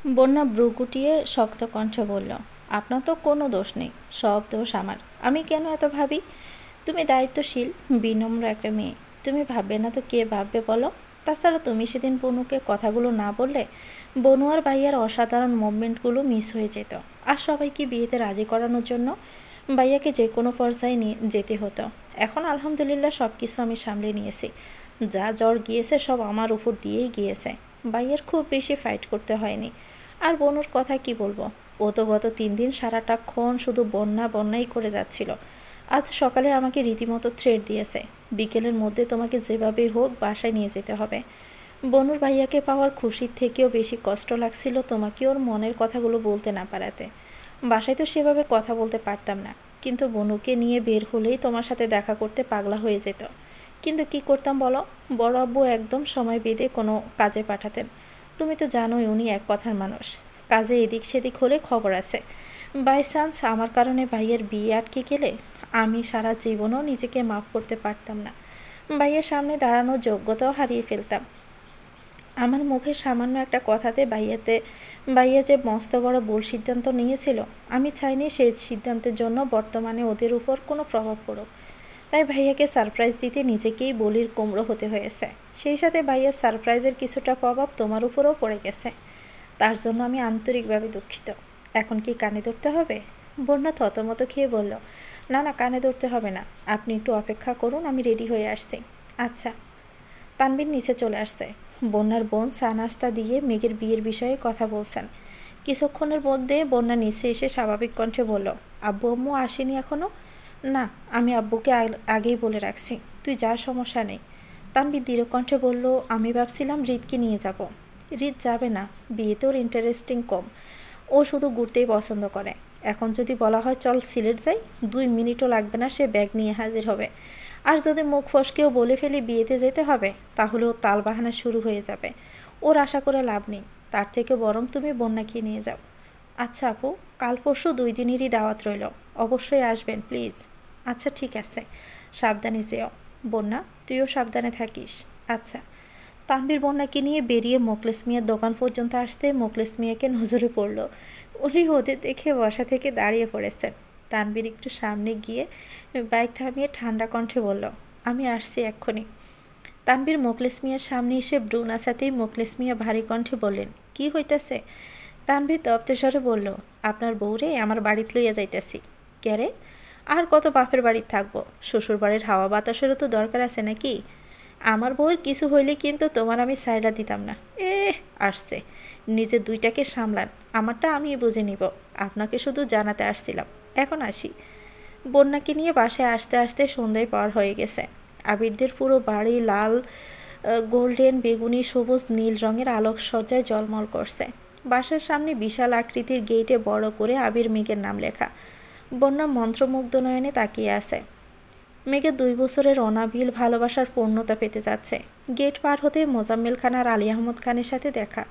বন্যা ভ্রু গুটিয়ে শক্ত কণ্ঠে বলল, আপনার তো কোনো দোষ নেই, সব দোষ আমার। আমি কেন এত ভাবি? তুমি দায়িত্বশীল, বিনম্র একটা মেয়ে। তুমি ভাববে না তো কে ভাববে বলো? তাছাড়া তুমি সেদিন বনুকে কথাগুলো না বললে বনু আর ভাইয়ার অসাধারণ মুভমেন্টগুলো মিস হয়ে যেত। আর সবাইকে বিয়েতে রাজি করানোর জন্য ভাইয়াকে যে কোনো পর্যায়ে নিয়ে যেতে হতো। এখন আলহামদুলিল্লাহ সব কিছু আমি সামলে নিয়েছি। যা জ্বর গিয়েছে সব আমার উপর দিয়েই গিয়েছে। ভাইয়ের খুব বেশি ফাইট করতে হয়নি। আর বনুর কথা কি বলবো, ও তো গত 3 দিন সারাটাক্ষণ শুধু বন্যা বন্যাই করে যাচ্ছিল। আজ সকালে আমাকে রীতিমতো থ্রেট দিয়েছে, বিকেলের মধ্যে তোমাকে যেভাবেই হোক বাসায় নিয়ে যেতে হবে। বনুর ভাইয়াকে পাওয়ার খুশির থেকেও বেশি কষ্ট লাগছিল তোমাকে ওর মনের কথাগুলো বলতে না পারাতে। বাসায় তো সেভাবে কথা বলতে পারতাম না, কিন্তু বনুকে নিয়ে বের হলেই তোমার সাথে দেখা করতে পাগলা হয়ে যেত। কিন্তু কি করতাম বলো, বড় আব্বু একদম সময় বেঁধে কোনো কাজে পাঠাতেন। তুমি তো জানোই উনি এক কথার মানুষ, কাজে এদিক সেদিক হলে খবর আছে। বাই চান্স আমার কারণে ভাইয়ের বিয়ে আটকে গেলে আমি সারা জীবনও নিজেকে মাফ করতে পারতাম না। ভাইয়ের সামনে দাঁড়ানোর যোগ্যতাও হারিয়ে ফেলতাম। আমার মুখে সামান্য একটা কথাতে ভাইয়া যে মস্ত বড় ভুল সিদ্ধান্ত নিয়েছিল, আমি চাইনি সেই সিদ্ধান্তের জন্য বর্তমানে ওদের উপর কোনো প্রভাব পড়ুক। তাই ভাইয়াকে সারপ্রাইজ দিতে নিজেকেই বলির কুমড়ো হতে হয়েছে। সেই সাথে ভাইয়ার সারপ্রাইজের কিছুটা প্রভাব তোমার উপরেও পড়ে গেছে। তার জন্য আমি আন্তরিকভাবে দুঃখিত। এখন কি কানে ধরতে হবে? বন্যা থতমত খেয়ে বলল, না না, কানে ধরতে হবে না, আপনি একটু অপেক্ষা করুন, আমি রেডি হয়ে আসছি। আচ্ছা। তানভীর নিচে চলে আসছে। বন্যার বোন চা নাস্তা দিয়ে মেঘের বিয়ের বিষয়ে কথা বলছেন। কিছুক্ষণের মধ্যে বন্যা নিচে এসে স্বাভাবিক কণ্ঠে বলল, আব্বু আম্মু আসেনি এখনও? না, আমি আব্বুকে আগেই বলে রাখছি, তুই যা, সমস্যা নেই। তানভীর দৃঢ় কণ্ঠে বলল, আমি ভাবছিলাম রিতকে নিয়ে যাব। রিত যাবে না, বিয়েতে ওর ইন্টারেস্টিং কম, ও শুধু ঘুরতেই পছন্দ করে। এখন যদি বলা হয় চল সিলেট যাই, 2 মিনিটও লাগবে না, সে ব্যাগ নিয়ে হাজির হবে। আর যদি মুখ ফসকেও বলে ফেলি বিয়েতে যেতে হবে, তাহলে ওর তালবাহানা শুরু হয়ে যাবে। ওর আশা করে লাভ নেই, তার থেকে বরং তুমি বন্যাকে নিয়ে যাও। আচ্ছা আপু, কাল পরশু 2 দিনেরই দাওয়াত রইল, অবশ্যই আসবেন প্লিজ। আচ্ছা ঠিক আছে, সাবধানে যেও। বন্যা, তুইও সাবধানে থাকিস। আচ্ছা। তানভীর বন্যাকে নিয়ে বেরিয়ে মোখলেস মিয়ার দোকান পর্যন্ত আসতে মোখলেস মিয়াকে নজরে পড়ল। উনি ওদের দেখে বসা থেকে দাঁড়িয়ে পড়েছেন। তানভীর একটু সামনে গিয়ে বাইক থামিয়ে ঠান্ডা কণ্ঠে বলল, আমি আসছি এক্ষুনি। তানভীর মোখলেস মিয়ার সামনে এসে ব্রু নাচাতেই মোখলেস মিয়া ভারী কণ্ঠে বললেন, কি হইতেছে? তানভীর তপ্তস্বরে বলল, আপনার বউরে আমার বাড়িতে লইয়া যাইতেছি। ক্যারে? আর কত বাপের বাড়িতে থাকবো? শ্বশুর বাড়ির হাওয়া বাতাসেরও তো দরকার আছে নাকি? আমার বউয়ের কিছু হইলে কিন্তু তোমার আমি সাইডা দিতাম না। আসছে, নিজের দুইটাকে সামলান, আমারটা আমি বুঝে নিব। আপনাকে শুধু জানাতে আসছিলাম, এখন আসি। বন্যাকে নিয়ে বাসায় আসতে আসতে সন্ধ্যায় পার হয়ে গেছে। আবিরদের পুরো বাড়ি লাল, গোল্ডেন, বেগুনি, সবুজ, নীল রঙের আলোকসজ্জায় ঝলমল করছে। বাসার সামনে বিশাল আকৃতির গেটে বড় করে আবির মেঘের নাম লেখা। বন্যা মন্ত্রমুগ্ধ নয়নে তাকিয়ে আছে। মেঘের 2 বছরের অনাবিল ভালোবাসার পূর্ণতা পেতে যাচ্ছে। গেট পার হতে মোজাম্মেল খান আর আলী আহমদ খানের সাথে দেখা।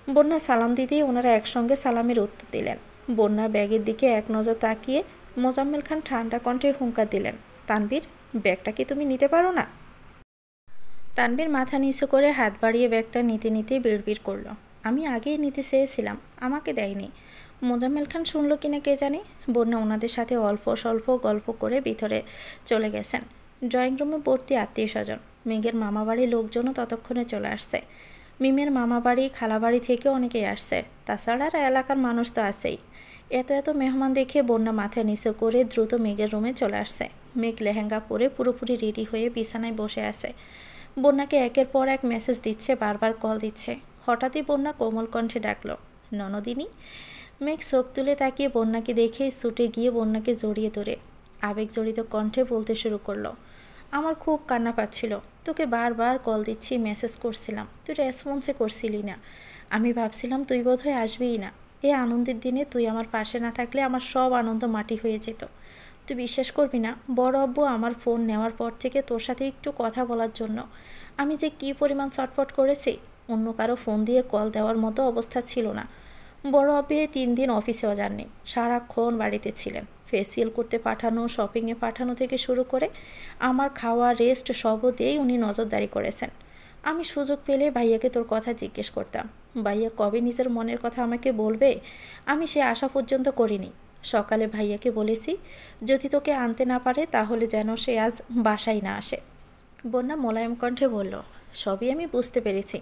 বন্যা সালাম দিতেই ওনারা একসঙ্গে সালামের উত্তর দিলেন। বন্যার ব্যাগের দিকে এক নজর তাকিয়ে মোজাম্মেল খান ঠান্ডা কণ্ঠে হুঙ্কার দিলেন, তানভীর, ব্যাগটা কি তুমি নিতে পারো না? তানভীর মাথা নিচু করে হাত বাড়িয়ে ব্যাগটা নিতে নিতে বিড়বিড় করল, আমি আগেই নিতে চেয়েছিলাম, আমাকে দেয়নি। মোজাম্মেল খান শুনল কিনা কে জানে। বন্যা ওনাদের সাথে অল্প স্বল্প গল্প করে ভিতরে চলে গেছেন। ড্রয়িং রুমে ভর্তি আত্মীয় স্বজন। মেঘের মামাবাড়ির লোকজনও ততক্ষণে চলে আসছে। মিমের মামাবাড়ি, খালাবাড়ি থেকে অনেকেই আসছে। তাছাড়া আর এলাকার মানুষ তো আছেই। এত এত মেহমান দেখে বন্যা মাথা নিচু করে দ্রুত মেঘের রুমে চলে আসছে। মেঘ লেহেঙ্গা পরে পুরোপুরি রেডি হয়ে বিছানায় বসে আছে। বন্যাকে একের পর এক মেসেজ দিচ্ছে, বারবার কল দিচ্ছে। হঠাৎই বন্যা কোমল কণ্ঠে ডাকলো, ননদিনী। মেঘ চোখ তুলে তাকিয়ে বন্যাকে দেখে ছুটে গিয়ে বন্যাকে জড়িয়ে ধরে আবেগজড়িত কণ্ঠে বলতে শুরু করলো, আমার খুব কান্না পাচ্ছিল, তোকে বারবার কল দিচ্ছি, মেসেজ করছিলাম, তুই রেসপন্সে করছিলি না। আমি ভাবছিলাম তুই বোধহয় আসবেই না। এই আনন্দের দিনে তুই আমার পাশে না থাকলে আমার সব আনন্দ মাটি হয়ে যেত। তুই বিশ্বাস করবি না, বড় আব্বু আমার ফোন নেওয়ার পর থেকে তোর সাথে একটু কথা বলার জন্য আমি যে কী পরিমাণ ছটফট করেছি, অন্য কারো ফোন দিয়ে কল দেওয়ার মতো অবস্থা ছিল না। বড় আব্বু 3 দিন অফিসেও যাননি, সারাক্ষণ বাড়িতে ছিলেন। ফেসিয়াল করতে পাঠানো, শপিংয়ে পাঠানো থেকে শুরু করে আমার খাওয়া, রেস্ট সবও দিয়েই উনি নজরদারি করেছেন। আমি সুযোগ পেলে ভাইয়াকে তোর কথা জিজ্ঞেস করতাম, ভাইয়া কবে নিজের মনের কথা আমাকে বলবে আমি সে আশা পর্যন্ত করিনি। সকালে ভাইয়াকে বলেছি যদি তোকে আনতে না পারে তাহলে যেন সে আজ বাসায় না আসে। বন্যা মোলায়েম কণ্ঠে বলল, সবই আমি বুঝতে পেরেছি,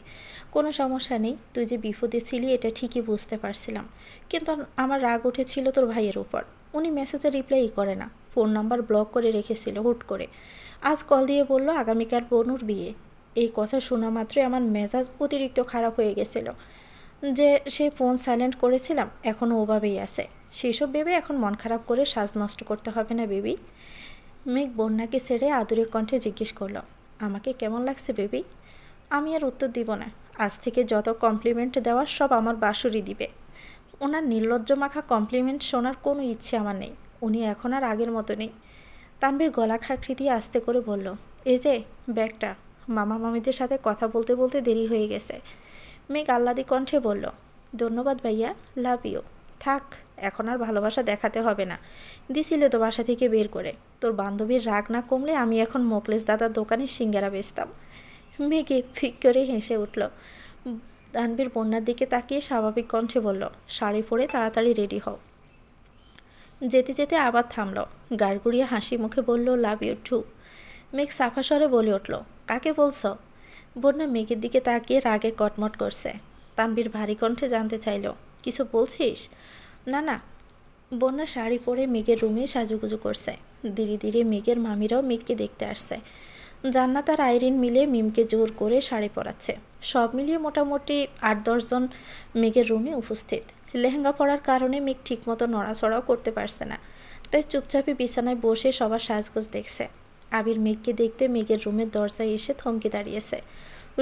কোনো সমস্যা নেই। তুই যে বিপদে ছিলি এটা ঠিকই বুঝতে পারছিলাম, কিন্তু আমার রাগ উঠেছিল তোর ভাইয়ের উপর। উনি মেসেজে রিপ্লাই করে না, ফোন নাম্বার ব্লক করে রেখেছিল হুট করে। আজ কল দিয়ে বলল আগামীকাল বনুর বিয়ে। এই কথা শোনা মাত্রই আমার মেজাজ অতিরিক্ত খারাপ হয়ে গেছিল। যে সে ফোন সাইলেন্ট করেছিলাম এখনও ওভাবেই আছে। সেসব ভেবে এখন মন খারাপ করে সাজ নষ্ট করতে হবে না বেবি। মেঘ বন্যাকে ছেড়ে আদুরে কণ্ঠে জিজ্ঞেস করলো, আমাকে কেমন লাগছে বেবি? আমি আর উত্তর দিব না। আজ থেকে যত কমপ্লিমেন্ট দেওয়ার সব আমার বাঁশুরি দিবে। ওনার নির্লজ্জ মাখা কমপ্লিমেন্ট শোনার কোনো ইচ্ছে আমার নেই। উনি এখন আর আগের মতো নেই। তানভীর গলা খাঁকড়ি দিয়ে আস্তে করে বলল, এই যে ব্যাগটা, মামা মামিদের সাথে কথা বলতে বলতে দেরি হয়ে গেছে। মেঘ আহ্লাদি কণ্ঠে বলল, ধন্যবাদ ভাইয়া, লাভ ইউ। থাক, এখন আর ভালোবাসা দেখাতে হবে না, দিছিলে তো বাসা থেকে বের করে। তোর বান্ধবীর রাগ না কমলে আমি এখন মোকলেশ দাদার দোকানে সিঙ্গারা বেচতাম। মেঘে ফিক করে হেসে উঠল। তানভীর বন্যার দিকে তাকিয়ে স্বাভাবিক কণ্ঠে বলল, শাড়ি পরে তাড়াতাড়ি রেডি হও। যেতে যেতে আবার থামল, গাড়গুড়িয়ে হাসি মুখে বলল, লাভ ইউ টু। মেঘ সাফা স্বরে বলে উঠল, কাকে বলছ? বন্যা মেঘের দিকে তাকিয়ে রাগে কটমট করছে। তানভীর ভারী কণ্ঠে জানতে চাইল, কিছু বলছিস? না না। বন্যা শাড়ি পরে মেঘের রুমে সাজুগুজু করছে। ধীরে ধীরে মেঘের মামিরাও মেঘকে দেখতে আসছে। জান্নাত আর আইরিন মিলে মিমকে জোর করে শাড়ি পরাচ্ছে। সব মিলিয়ে মোটামুটি 8-10 জন মেঘের রুমে উপস্থিত। লেহেঙ্গা পরার কারণে মেঘ ঠিকমতো নড়াচড়াও করতে পারছে না, তাই চুপচাপে বিছানায় বসে সবার সাজগোজ দেখছে। আবির মেঘকে দেখতে মেঘের রুমের দরজায় এসে থমকে দাঁড়িয়েছে।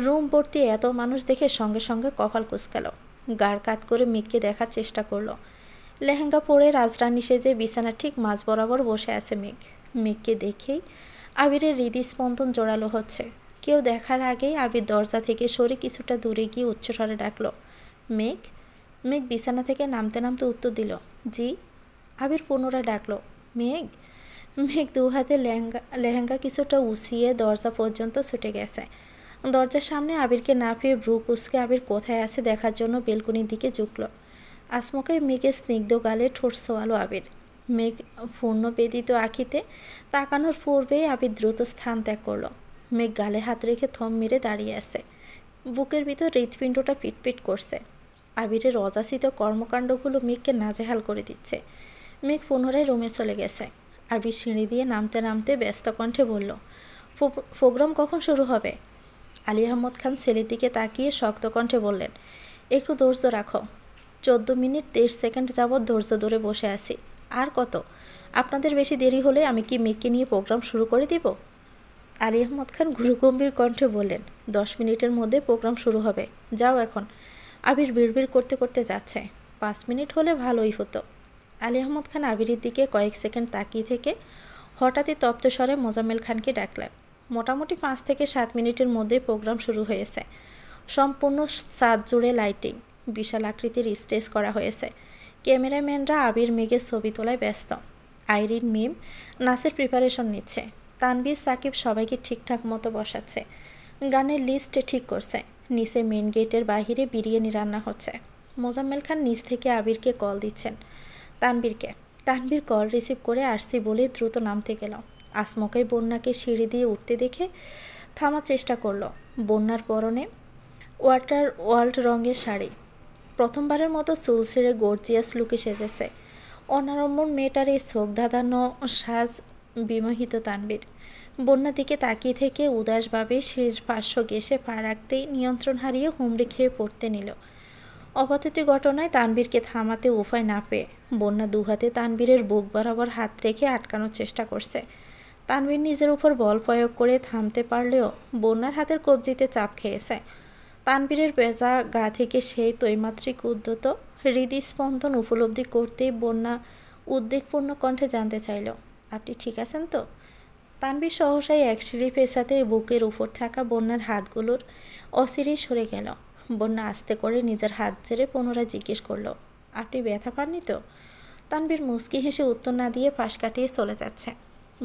রুম ভর্তি এত মানুষ দেখে সঙ্গে সঙ্গে কপাল কুঁচকাল। গাড় কাত করে মেঘকে দেখার চেষ্টা করলো। লেহেঙ্গা পরে রাজরানী সেজে বিছানা ঠিক মাঝ বরাবর বসে আছে মেঘ। মেঘকে দেখেই আবিরের হৃদস্পন্দন জোরালো হচ্ছে। কেউ দেখার আগেই আবির দরজা থেকে সরে কিছুটা দূরে গিয়ে উচ্চস্বরে ডাকলো, মেঘ। মেঘ বিছানা থেকে নামতে নামতে উত্তর দিল, জি। আবির পুনরায় ডাকলো, মেঘ। মেঘ দু হাতে লেহেঙ্গা কিছুটা উছিয়ে দরজা পর্যন্ত ছুটে গেছে। দরজার সামনে আবিরকে না পেয়ে ভ্রু কুঁচকে আবির কোথায় আছে দেখার জন্য বেলকনির দিকে ঝুঁকল। আসমকে মেঘের স্নিগ্ধ গালে ঠোঁট ছোয়ালো আবির। মেঘ পূর্ণ বেদিত আঁখিতে তাকানোর পূর্বেই আবির দ্রুত স্থান ত্যাগ করলো। মেঘ গালে হাত রেখে থম মেরে দাঁড়িয়ে আছে। বুকের ভিতর হৃৎপিণ্ডটা পিটপিট করছে। আবিরের অযাচিত কর্মকাণ্ডগুলো মেঘকে নাজেহাল করে দিচ্ছে। মেঘ পুনরায় রুমে চলে গেছে। আবির সিঁড়ি দিয়ে নামতে নামতে ব্যস্ত কণ্ঠে বলল, প্রোগ্রাম কখন শুরু হবে? আলী আহমদ খান ছেলের দিকে তাকিয়ে শক্ত কণ্ঠে বললেন, একটু ধৈর্য রাখো। 14 মিনিট 23 সেকেন্ড যাবৎ ধৈর্য ধরে বসে আছি। আর কত? আপনাদের বেশি দেরি হলে আমি কি মেঘকে নিয়ে প্রোগ্রাম শুরু করে দিব? আলী আহমদ খান গুরুগম্ভীর কণ্ঠে বললেন, 10 মিনিটের মধ্যে প্রোগ্রাম শুরু হবে, যাও এখন। আবির বিড়বিড় করতে করতে যাচ্ছে, 5 মিনিট হলে ভালোই হতো। আলী আহমদ খান আবিরের দিকে কয়েক সেকেন্ড তাকিয়ে থেকে হঠাৎই তপ্ত স্বরে মোজাম্মেল খানকে ডাকলেন। মোটামুটি 5 থেকে 7 মিনিটের মধ্যে প্রোগ্রাম শুরু হয়েছে। সম্পূর্ণ ছাদ জুড়ে লাইটিং, বিশাল আকৃতির স্টেজ করা হয়েছে। ক্যামেরাম্যানরা আবির মেঘের ছবি তোলায় ব্যস্ত। আইরিন, মিম নাচের প্রিপারেশন নিচ্ছে। তানভীর, সাকিব সবাইকে ঠিকঠাক মতো বসাচ্ছে। গানের লিস্ট ঠিক করছে। নিচে মেন গেটের বাহিরে বিরিয়ানি রান্না হচ্ছে। মোজাম্মেল খান নিচ থেকে আবিরকে কল দিচ্ছেন, তানভীরকে। তানভীর কল রিসিভ করে আসছি বলে দ্রুত নামতে গেল। আসমকাই বন্যাকে সিঁড়ি দিয়ে উঠতে দেখে থামার চেষ্টা করলো। বন্যার পরনে ওয়ার্ল্ড রঙের শাড়ি, প্রথমবারের মতো চুল ছেড়ে গর্জিয়াস লুকে সেজেছে। অনারম্বর মেয়েটার এই চোখ ধাঁধানো সাজ বিমোহিত তানভীর। বন্যার দিকে তাকিয়ে থেকে উদাসভাবে সিঁড়ির পার্শ্ব ঘেঁষে পা রাখতেই নিয়ন্ত্রণ হারিয়ে হুমড়ি খেয়ে পড়তে নিল। অপতিত ঘটনায় তানভীরকে থামাতে উপায় না পেয়ে বন্যা দুহাতে তানভীরের বুক বরাবর হাত রেখে আটকানোর চেষ্টা করছে। তানভীর নিজের উপর বল প্রয়োগ করে থামতে পারলেও বন্যার হাতের কবজিতে চাপ খেয়েছে। তানভীরের বেজা গা থেকে সেই তৈমাত্রিক উদ্যত হৃদস্পন্দন উপলব্ধি করতেই বন্যা উদ্বেগপূর্ণ কণ্ঠে জানতে চাইল, আপনি ঠিক আছেন তো? তানভীর সহসাই এক সিঁড়ি পেছাতে বুকের উপর থাকা বন্যার হাতগুলোর অচিরে সরে গেল। বন্যা আস্তে করে নিজের হাত ঝেড়ে পুনরায় জিজ্ঞেস করলো, আপনি ব্যথা পাননি তো? তানভীর মুচকি হেসে উত্তর না দিয়ে পাশ কাটিয়ে চলে যাচ্ছে।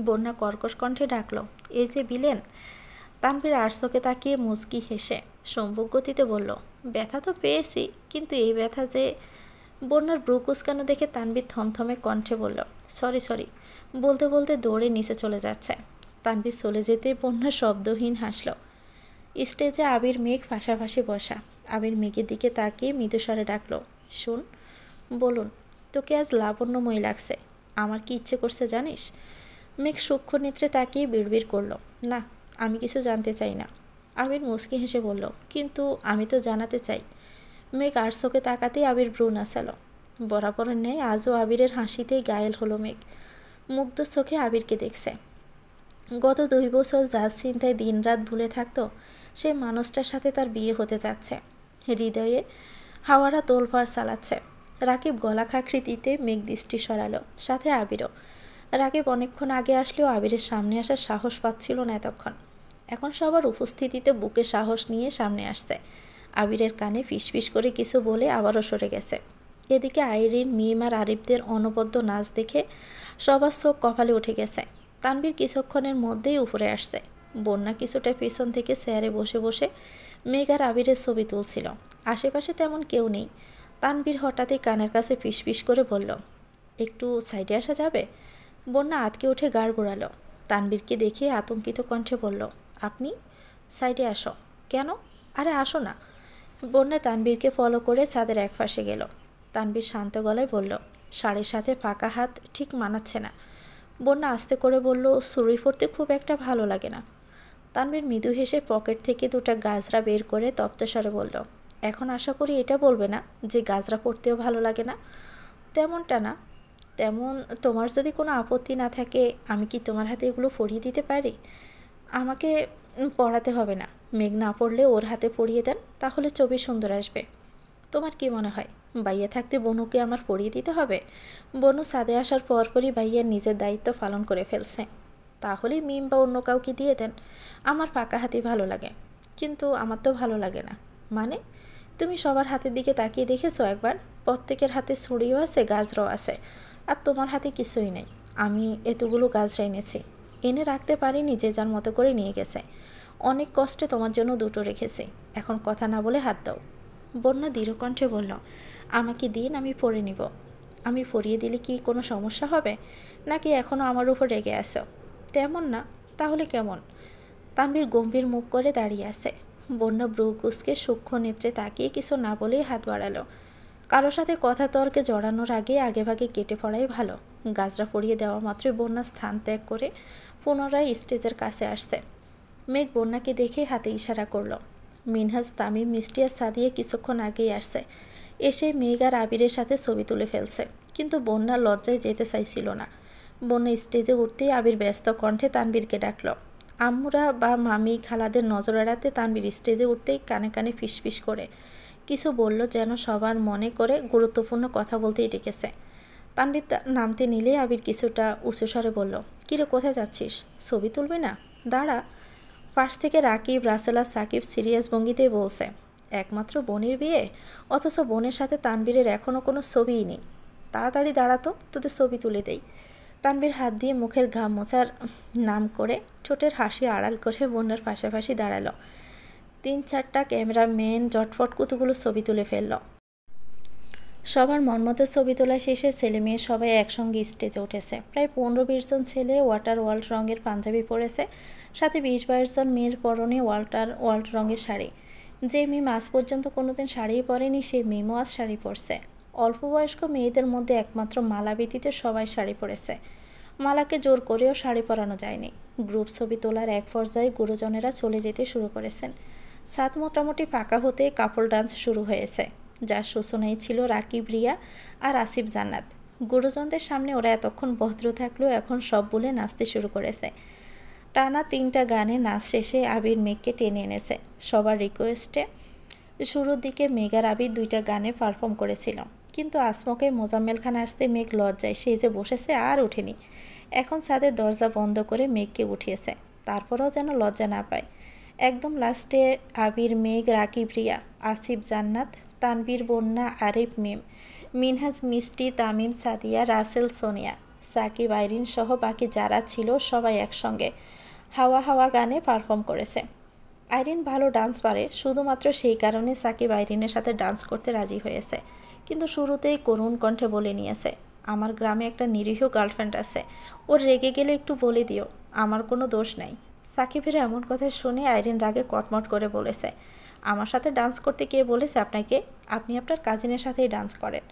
বন্যা কর্কশ কণ্ঠে ডাকলো, এই যে বিলেন। তানভীর আরশোকে তাকিয়ে মুচকি হেসে সম্মুখ গতিতে বলল, ব্যথা তো পেয়েছি, কিন্তু এই ব্যথা যে। বন্যার ব্রু কুঁচকানো দেখে তানভীর থমথমে কণ্ঠে বলল, সরি সরি বলতে বলতে দৌড়ে নিচে চলে যাচ্ছে। তানভীর চলে যেতে বন্যা শব্দহীন হাসল। স্টেজে আবির মেঘ পাশাপাশি বসা। আবির মেঘের দিকে তাকিয়ে মৃদুস্বরে ডাকল, শুন। বলুন। তোকে আজ লাবণ্যময়ী লাগছে। আমার কি ইচ্ছে করছে জানিস? মেঘ সূক্ষ্ম নেত্রে তাকিয়ে বিড়বিড় করল, না, আমি কিছু জানতে চাই না। আবির মুচকি হেসে বলল, কিন্তু আমি তো জানাতে চাই। মেঘ আর চোখে তাকাতেই আবির ভ্রু নাচালো। বরাবরের ন্যায় আজও আবিরের হাসিতেই ঘায়েল হলো মেঘ। মুগ্ধ চোখে আবিরকে দেখছে। গত 2 বছর যার চিন্তায় দিনরাত ভুলে থাকতো, সেই মানুষটার সাথে তার বিয়ে হতে যাচ্ছে। হৃদয়ে হাওয়ারা তোলপাড় চালাচ্ছে। রাকিব গলা খাঁকড়ি দিতে মেঘ দৃষ্টি সরালো, সাথে আবিরও। রাকিব অনেকক্ষণ আগে আসলেও আবিরের সামনে আসার সাহস পাচ্ছিল না এতক্ষণ। এখন সবার উপস্থিতিতে বুকে সাহস নিয়ে সামনে আসছে। আবিরের কানে ফিসফিস করে কিছু বলে আবারও সরে গেছে। এদিকে আইরিন, মিম আর আরিফদের অনবদ্য নাচ দেখে সবার চোখ কপালে উঠে গেছে। তানভীর কিছুক্ষণের মধ্যেই উপরে আসছে। বন্যা কিছুটা পেছন থেকে চেয়ারে বসে বসে মেঘ আর আবিরের ছবি তুলছিল। আশেপাশে তেমন কেউ নেই। তানভীর হঠাৎই কানের কাছে ফিসফিস করে বলল, একটু সাইডে আসা যাবে? বন্যা আতকে উঠে গাড় গোড়ালো। তানভীরকে দেখে আতঙ্কিত কণ্ঠে বলল, আপনি? সাইডে আসো। কেন? আরে আসো না। বন্যা তানভীরকে ফলো করে ছাদের এক পাশে গেল। তানভীর শান্ত গলায় বলল, শাড়ির সাথে ফাঁকা হাত ঠিক মানাচ্ছে না। বন্যা আস্তে করে বলল, চুড়ি পরতে খুব একটা ভালো লাগে না। তানভীর মৃদু হেসে পকেট থেকে 2টা গাজরা বের করে তপ্তস্বরে বলল, এখন আশা করি এটা বলবে না যে গাজরা পরতেও ভালো লাগে না। তেমনটা না। তেমন তোমার যদি কোনো আপত্তি না থাকে, আমি কি তোমার হাতে এগুলো পরিয়ে দিতে পারি? আমাকে পড়াতে হবে না। মেঘ না পড়লে ওর হাতে পরিয়ে দেন, তাহলে ছবি সুন্দর আসবে। তোমার কি মনে হয় বাইয়া থাকতে বনুকে আমার পড়িয়ে দিতে হবে? বনু ছাদে আসার পরপরই বাইয়ার নিজের দায়িত্ব পালন করে ফেলছে। তাহলে মিম বা অন্য কাউকে দিয়ে দেন। আমার ফাঁকা হাতি ভালো লাগে। কিন্তু আমার তো ভালো লাগে না। মানে? তুমি সবার হাতের দিকে তাকিয়ে দেখেছো একবার? প্রত্যেকের হাতে ছুরিও আছে, গাজরাও আছে, আর তোমার হাতে কিছুই নেই। আমি এতগুলো গাজরা এনেছি, এনে রাখতে পারিনি, যে যার মতো করে নিয়ে গেছে। অনেক কষ্টে তোমার জন্য 2টো রেখেছি। এখন কথা না বলে হাত দাও। বন্যা দৃঢ় কণ্ঠে বলল, আমাকে দিন, আমি পরে নিব। আমি পরিয়ে দিলে কি কোনো সমস্যা হবে, নাকি এখনও আমার উপর রেগে আসো? তেমন না। তাহলে কেমন? তানভীর গম্ভীর মুখ করে দাঁড়িয়ে আছে। বন্যা ব্রু কুঁচকে সূক্ষ্ম নেত্রে তাকিয়ে কিছু না বলেই হাত বাড়ালো। কারো সাথে কথা তর্কে জড়ানোর আগেভাগে কেটে পড়াই ভালো। গাজরা পরিয়ে দেওয়া মাত্রই বন্যা স্থান ত্যাগ করে পুনরায় স্টেজের কাছে আসছে। মেঘ বন্যাকে দেখে হাতে ইশারা করল। মিনহাজ, তামিম, মিষ্টি আর সাদিয়া কিছুক্ষণ আগেই আসছে। এসে মেঘ আর আবিরের সাথে ছবি তুলে ফেলছে। কিন্তু বন্যা লজ্জায় যেতে চাইছিল না। বন্যা স্টেজে উঠতেই আবির ব্যস্ত কণ্ঠে তানভীরকে ডাকল। আম্মুরা বা মামি খালাদের নজর এড়াতে তানভীর স্টেজে উঠতেই কানে কানে ফিসফিস করে কিছু বলল, যেন সবার মনে করে গুরুত্বপূর্ণ কথা বলতেই ডেকেছে। তানভীর নামতে নিলে আবির কিছুটা উঁচু স্বরে বলল, কিরে, কোথায় যাচ্ছিস? ছবি তুলবি না? দাঁড়া। পাশ থেকে রাকিব, রাসেল আর সাকিব সিরিয়াস ভঙ্গিতেই বলছে, একমাত্র বোনের বিয়ে, অথচ বোনের সাথে তানভীরের এখনও কোনো ছবিই নেই। তাড়াতাড়ি দাঁড়াতো, তোদের ছবি তুলে দেই। তানভীর হাত দিয়ে মুখের ঘাম মোছার নাম করে ঠোঁটের হাসি আড়াল করে বন্যার পাশাপাশি দাঁড়ালো। 3-4টা ক্যামেরাম্যান জটফট কতগুলো ছবি তুলে ফেলল। সবার মনমতো ছবি তোলা শেষে ছেলে মেয়ে সবাই একসঙ্গে স্টেজে উঠেছে। প্রায় 15-20 জন ছেলে ওয়াটার ওয়ার্ল্ড রঙের পাঞ্জাবি পরেছে, সাথে 20-22 জন মেয়ের পরনে ওয়াটার ওয়ার্ল্ড রঙের শাড়ি। যে মিম আজ পর্যন্ত কোনোদিন শাড়িই পরেনি, সে মিমও আজ শাড়ি পরছে। অল্প বয়স্ক মেয়েদের মধ্যে একমাত্র মালা ব্যতীত সবাই শাড়ি পরেছে। মালাকে জোর করেও শাড়ি পরানো যায়নি। গ্রুপ ছবি তোলার এক পর্যায়ে গুরুজনেরা চলে যেতে শুরু করেছেন। ছাদ মোটামুটি ফাঁকা হতে কাপল ডান্স শুরু হয়েছে, যার সূচনায় ছিল রাকিব, রিয়া আর আসিফ জান্নাত। গুরুজনদের সামনে ওরা এতক্ষণ ভদ্র থাকলেও এখন সব বলে নাচতে শুরু করেছে। টানা 3টা গানে নাচ শেষে আবির মেঘকে টেনে এনেছে। সবার রিকোয়েস্টে শুরুর দিকে মেঘ আর আবির 2টা গানে পারফর্ম করেছিল, কিন্তু আসমকে মোজাম্মেল খান আসতে মেঘ লজ্জায় সেই যে বসেছে আর ওঠেনি। এখন ছাদের দরজা বন্ধ করে মেঘকে উঠিয়েছে, তারপরেও যেন লজ্জা না পায়। একদম লাস্টে আবির, মেঘ, রাকিব, রিয়া, আসিফ জান্নাত, তানভীর, বন্যা, আরিফ, মিম, মিনহাজ, মিষ্টি, তামিম, সাদিয়া, রাসেল, সোনিয়া, সাকিব, আইরিন সহ বাকি যারা ছিল সবাই একসঙ্গে হাওয়া হাওয়া গানে পারফর্ম করেছে। আইরিন ভালো ডান্স পারে, শুধুমাত্র সেই কারণে সাকিব আইরিনের সাথে ডান্স করতে রাজি হয়েছে। কিন্তু শুরুতেই করুণ কণ্ঠে বলে নিয়েছে, আমার গ্রামে একটা নিরীহ গার্লফ্রেন্ড আছে, ওর রেগে গেলে একটু বলে দিও, আমার কোনো দোষ নাই। সাকিবের এমন কথা শুনে আইরিন রাগে কটমট করে বলেছে, আমার সাথে ডান্স করতে কে বলেছে আপনাকে? আপনি আপনার কাজিনের সাথেই ডান্স করেন।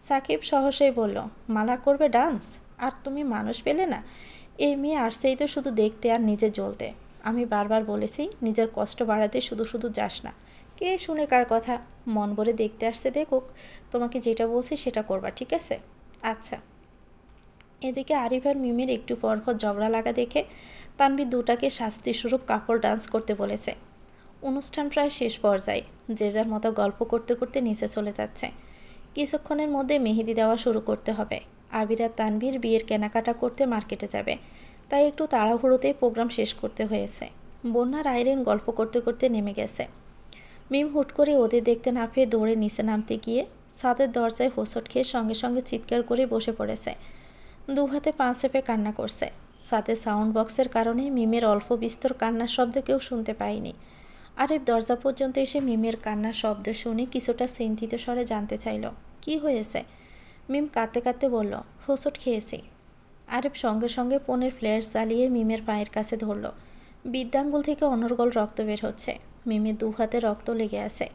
সাকিব সহসেই বলল, মালা করবে ডান্স? আর তুমি মানুষ পেলে না? এই মেয়ে আসছেই তো শুধু দেখতে আর নিজে জ্বলতে। আমি বারবার বলেছি নিজের কষ্ট বাড়াতে শুধু শুধু যাস না। কে শুনে কার কথা? মন ভরে দেখতে আসছে দেখুক, তোমাকে যেটা বলছি সেটা করবা, ঠিক আছে? আচ্ছা। এদিকে আরিফ আর মিমির একটু পরপর ঝগড়া লাগা দেখে তানভীর দুটাকে শাস্তিস্বরূপ কাপড় ডান্স করতে বলেছে। অনুষ্ঠান প্রায় শেষ পর্যায়ে, যে যার মতো গল্প করতে করতে নিচে চলে যাচ্ছে। কিছুক্ষণের মধ্যে মেহেদি দেওয়া শুরু করতে হবে। আবির আর তানভীর বিয়ের কেনাকাটা করতে মার্কেটে যাবে, তাই একটু তাড়াহুড়োতেই প্রোগ্রাম শেষ করতে হয়েছে। বন্যার আইরিন গল্প করতে করতে নেমে গেছে। মিম হুট করে ওদের দেখতে না পেয়ে দৌড়ে নিচে নামতে গিয়ে ছাদের দরজায় হোঁচট খেয়ে সঙ্গে সঙ্গে চিৎকার করে বসে পড়েছে। দু হাতে পা চেপে কান্না করছে। সাথে সাউন্ড বক্সের কারণে মিমের অল্প বিস্তর কান্নার শব্দ কেউ শুনতে পায়নি। আরিফ দরজা পর্যন্ত এসে মিমের কান্নার শব্দ শুনে কিছুটা চিন্তিত স্বরে জানতে চাইল, কি হয়েছে? মিম কাঁদতে কাঁদতে বলল, হোঁচট খেয়েছি। আরিফ সঙ্গে সঙ্গে ফোনের ফ্ল্যাশ জ্বালিয়ে মিমের পায়ের কাছে ধরল। বৃদ্ধাঙ্গুল থেকে অনর্গল রক্ত বের হচ্ছে। মিমের দু হাতে রক্ত লেগে আছে।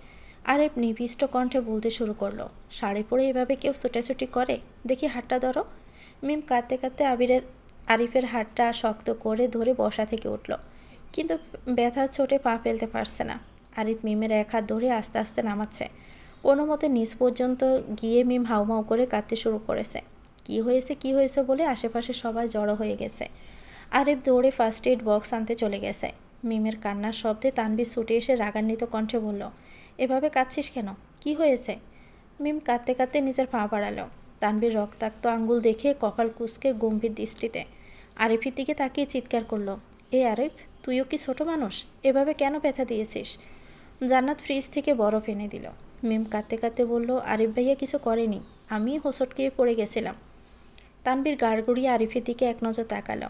আরিফ নিবিষ্ট কণ্ঠে বলতে শুরু করলো, শাড়ি পরে এভাবে কেউ ছোটাছুটি করে? দেখি হাতটা ধরো। মিম কাঁদতে কাঁদতে আরিফের হাতটা শক্ত করে ধরে বসা থেকে উঠল, কিন্তু ব্যথার চোটে পা ফেলতে পারছে না। আরিফ মিমের এক হাত ধরে আস্তে আস্তে নামাচ্ছে। কোনো মতে নিচ পর্যন্ত গিয়ে মিম হাউমাউ করে কাঁদতে শুরু করেছে। কি হয়েছে বলে আশেপাশে সবাই জড়ো হয়ে গেছে। আরিফ দৌড়ে ফার্স্ট এইড বক্স আনতে চলে গেছে। মিমের কান্নার শব্দে তানভীর ছুটে এসে রাগান্বিত কণ্ঠে বলল, এভাবে কাঁদছিস কেন? কি হয়েছে? মিম কাঁদতে কাঁদতে নিজের পা বাড়ালো। তানভীর রক্তাক্ত আঙ্গুল দেখে কপাল কুঁচকে গম্ভীর দৃষ্টিতে আরিফের দিকে তাকিয়ে চিৎকার করলো, এ আরিফ, তুইও কি ছোট মানুষ? এভাবে কেন ব্যথা দিয়েছিস? জান্নাত ফ্রিজ থেকে বরফ এনে দিল। মিম কাঁদতে কাঁদতে বলল, আরিফ ভাইয়া কিছু করেনি, আমি হোঁচট খেয়ে পড়ে গেছিলাম। তানভীর গাড় গড়িয়ে আরিফের দিকে এক নজর তাকালো।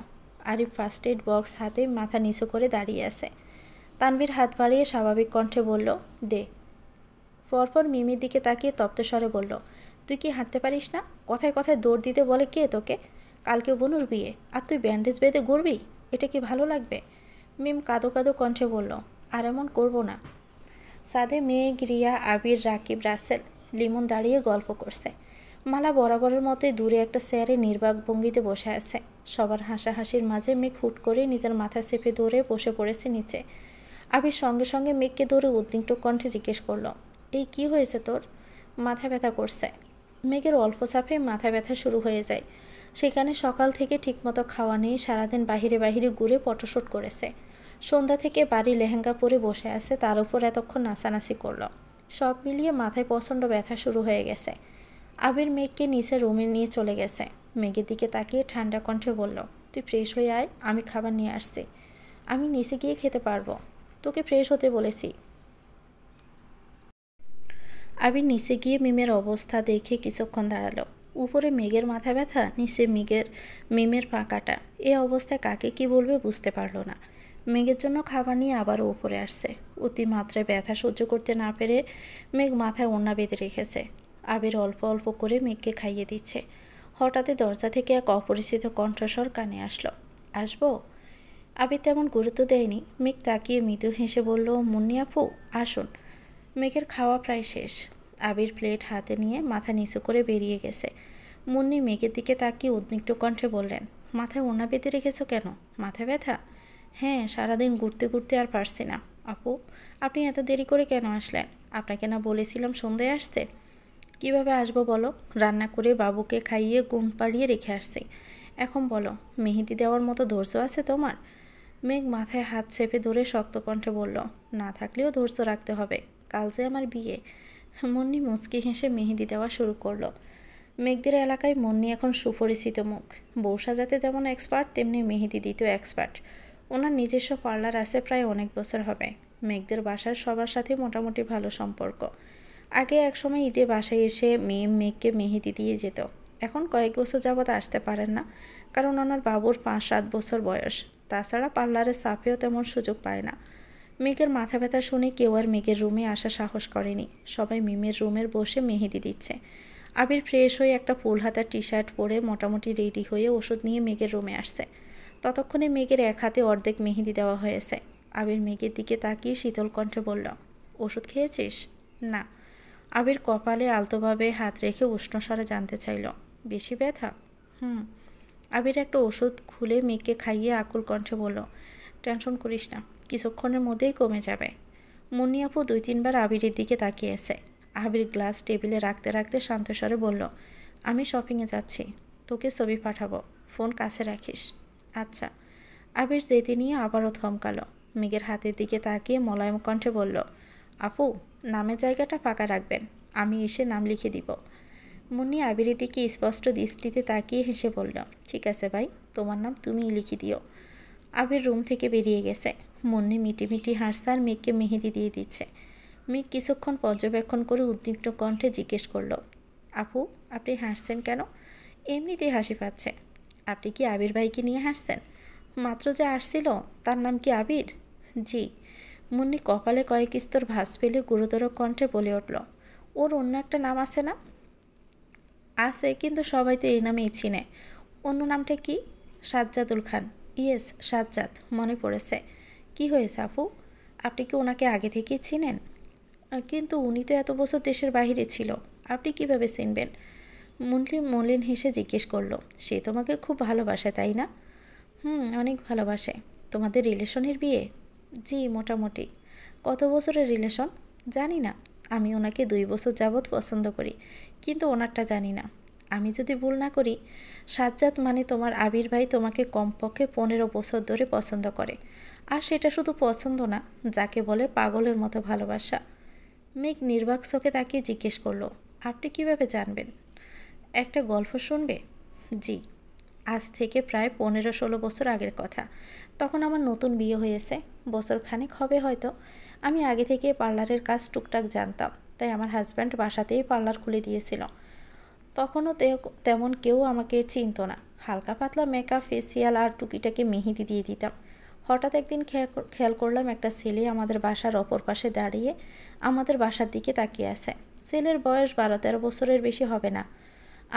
আরিফ ফার্স্ট এইড বক্স হাতে মাথা নিচু করে দাঁড়িয়ে আছে। তানভীর হাত বাড়িয়ে স্বাভাবিক কণ্ঠে বলল, দে। পরপর মিমির দিকে তাকিয়ে তপ্তস্বরে বলল, তুই কি হাঁটতে পারিস না? কথায় কথায় দৌড় দিতে বলে কে তোকে? কালকে বনুর বিয়ে, আর তুই ব্যান্ডেজ বেঁধে ঘুরবি? এটা কি ভালো লাগবে? মিম কাঁদো কাঁদো কণ্ঠে বলল, আর এমন করবো না। সাদে মেঘ, রিয়া, আবির, রাকিব, রাসেল, লিমন দাঁড়িয়ে গল্প করছে। মালা বরাবরের মতোই দূরে একটা চেয়ারে নির্বাক ভঙ্গিতে বসে আছে। সবার হাসাহাসির মাঝে মেঘ হুট করে নিজের মাথা চেপে ধরে বসে পড়েছে নিচে। আবির সঙ্গে সঙ্গে মেঘকে ধরে উদ্বিগ্ন কণ্ঠে জিজ্ঞেস করলো, এই কি হয়েছে তোর? মাথা ব্যথা করছে। মেঘের অল্প চাপে মাথা ব্যথা শুরু হয়ে যায়। সেখানে সকাল থেকে ঠিকমতো খাওয়া নেই, সারাদিন বাহিরে বাহিরে ঘুরে ফটোশ্যুট করেছে। সন্ধ্যা থেকে বাড়ি লেহেঙ্গা পরে বসে আছে, তার উপর এতক্ষণ নাচানাচি করলো। সব মিলিয়ে মাথায় প্রচণ্ড ব্যথা শুরু হয়ে গেছে। আবির মেঘকে নিচে রুমে নিয়ে চলে গেছে। মেঘের দিকে তাকিয়ে ঠান্ডা কণ্ঠে বলল, তুই ফ্রেশ হয়ে আয়, আমি খাবার নিয়ে আসছি। আমি নিচে গিয়ে খেতে পারবো, তোকে ফ্রেশ হতে বলেছি। আবির নিচে গিয়ে মিমের অবস্থা দেখে কিছুক্ষণ দাঁড়ালো। উপরে মেঘের মাথা ব্যথা, নিচে মিমের পা কাটা। এ অবস্থায় কাকে কি বলবে বুঝতে পারলো না। মেঘের জন্য খাবার নিয়ে আবারও উপরে আসছে। অতিমাত্রায় ব্যথা সহ্য করতে না পেরে মেঘ মাথায় ওড়না বেঁধে রেখেছে। আবির অল্প অল্প করে মেঘকে খাইয়ে দিচ্ছে। হঠাৎই দরজা থেকে এক অপরিচিত কণ্ঠস্বর কানে আসলো, আসবো? আবির তেমন গুরুত্ব দেয়নি। মেঘ তাকিয়ে মৃদু হেসে বলল, মুন্নি আপু আসুন। মেঘের খাওয়া প্রায় শেষ। আবির প্লেট হাতে নিয়ে মাথা নিচু করে বেরিয়ে গেছে। মুন্নি মেঘের দিকে তাকিয়ে উদ্বিগ্ন কণ্ঠে বললেন, মাথায় ওড়না বেঁধে রেখেছো কেন? মাথা ব্যথা? হ্যাঁ, সারাদিন ঘুরতে ঘুরতে আর পারছি না। আপু, আপনি এত দেরি করে কেন আসলেন? আপনাকে না বলেছিলাম সন্ধ্যায় আসতে? কিভাবে আসবো বলো? রান্না করে বাবুকে খাইয়ে ঘুম পাড়িয়ে রেখে আসছি। এখন বলো, মেহেদি দেওয়ার মতো ধৈর্য আছে তোমার? মেঘ মাথায় হাত চেপে ধরে শক্ত কণ্ঠে বলল, না থাকলেও ধৈর্য রাখতে হবে, কাল যে আমার বিয়ে। মুন্নি মুচকি হেসে মেহেদি দেওয়া শুরু করলো। মেঘদের এলাকায় মুন্নি এখন সুপরিচিত মুখ। বউ সাজাতে যেমন এক্সপার্ট, তেমনি মেহেদি দিতেও এক্সপার্ট। ওনার নিজস্ব পার্লার আছে, প্রায় অনেক বছর হবে। মেঘদের বাসার সবার সাথে মোটামুটি ভালো সম্পর্ক। আগে একসময় ঈদে বাসায় এসে মেঘকে মেহেদি দিয়ে যেত। এখন কয়েক বছর যাবৎ আসতে পারেন না, কারণ ওনার বাবুর 5-7 বছর বয়স। তাছাড়া পার্লারের সাফেও তেমন সুযোগ পায় না। মেঘের মাথা ব্যথা শুনে কেউ আর মেঘের রুমে আসা সাহস করেনি। সবাই মিমের রুমের বসে মেহেদি দিচ্ছে। আবির ফ্রেশ হয়ে একটা ফুল হাতা টি শার্ট পরে মোটামুটি রেডি হয়ে ওষুধ নিয়ে মেঘের রুমে আসছে। ততক্ষণে মেঘের এক হাতে অর্ধেক মেহেদি দেওয়া হয়েছে। আবির মেঘের দিকে তাকিয়ে শীতল কণ্ঠে বলল, ওষুধ খেয়েছিস? না। আবির কপালে আলতোভাবে হাত রেখে উষ্ণ স্বরে জানতে চাইল, বেশি ব্যথা? আবির একটা ওষুধ খুলে মেঘকে খাইয়ে আকুল কণ্ঠে বলল, টেনশন করিস না, কিছুক্ষণের মধ্যেই কমে যাবে। মুন্নি আপু 2-3 বার আবিরের দিকে তাকিয়েছে। আবির গ্লাস টেবিলে রাখতে রাখতে শান্ত স্বরে বলল, আমি শপিংয়ে যাচ্ছি, তোকে ছবি পাঠাবো, ফোন কাছে রাখিস। আচ্ছা। আবির যেতে নিয়ে আবারও থমকালো। মেঘের হাতের দিকে তাকিয়ে মোলায়েম কণ্ঠে বলল, আপু নামের জায়গাটা ফাঁকা রাখবেন, আমি এসে নাম লিখে দিব। মুন্নি আবিরের দিকে স্পষ্ট দৃষ্টিতে তাকিয়ে হেসে বলল, ঠিক আছে ভাই, তোমার নাম তুমিই লিখে দিও। আবির রুম থেকে বেরিয়ে গেছে। মুন্নি মিটিমিটি হাসছে আর মেঘকে মেহেদি দিয়ে দিচ্ছে। মেঘ কিছুক্ষণ পর্যবেক্ষণ করে উদ্বিগ্ন কণ্ঠে জিজ্ঞেস করলো, আপু আপনি হাসছেন কেন? এমনিতেই হাসি পাচ্ছে। আপনি কি আবির ভাইকে নিয়ে হাসছেন? মাত্র যে আসছিল তার নাম কি আবির? জি। মুন্নি কপালে কয়েক স্তর ভাঁজ ফেলে গুরুতর কণ্ঠে বলে উঠল, ওর অন্য একটা নাম আছে না? আছে, কিন্তু সবাই তো এই নামেই চিনে। অন্য নামটা কি? সাজ্জাদুল খান। ইয়েস, সাজ্জাদ, মনে পড়েছে। কি হয়েছে আপু? আপনি কি ওনাকে আগে থেকেই চিনেন? কিন্তু উনি তো এত বছর দেশের বাইরে ছিল, আপনি কিভাবে চিনবেন? মুন্নি মলিন হেসে জিজ্ঞেস করলো, সে তোমাকে খুব ভালোবাসে তাই না? অনেক ভালোবাসে। তোমাদের রিলেশনের বিয়ে? জি, মোটামুটি। কত বছরের রিলেশন? জানি না। আমি ওনাকে 2 বছর যাবৎ পছন্দ করি, কিন্তু ওনারটা জানি না। আমি যদি ভুল না করি, সাজ্জাদ মানে তোমার আবির ভাই তোমাকে কমপক্ষে 15 বছর ধরে পছন্দ করে। আর সেটা শুধু পছন্দ না, যাকে বলে পাগলের মতো ভালোবাসা। মেঘ নির্বাক চোখে তাকিয়ে জিজ্ঞেস করলো, আপনি কিভাবে জানবেন? একটা গল্প শুনবে? জি। আজ থেকে প্রায় 15-16 বছর আগের কথা। তখন আমার নতুন বিয়ে হয়েছে, বছর খানেক হবে হয়তো। আমি আগে থেকে পার্লারের কাজ টুকটাক জানতাম, তাই আমার হাজব্যান্ড বাসাতেই পার্লার খুলে দিয়েছিল। তখনও তেমন কেউ আমাকে চিনত না। হালকা পাতলা মেকআপ, ফেসিয়াল আর টুকিটাকে মেহেদি দিয়ে দিতাম। হঠাৎ একদিন খেয়াল করলাম একটা ছেলে আমাদের বাসার অপর পাশে দাঁড়িয়ে আমাদের বাসার দিকে তাকিয়ে আছে। ছেলের বয়স 12-13 বছরের বেশি হবে না।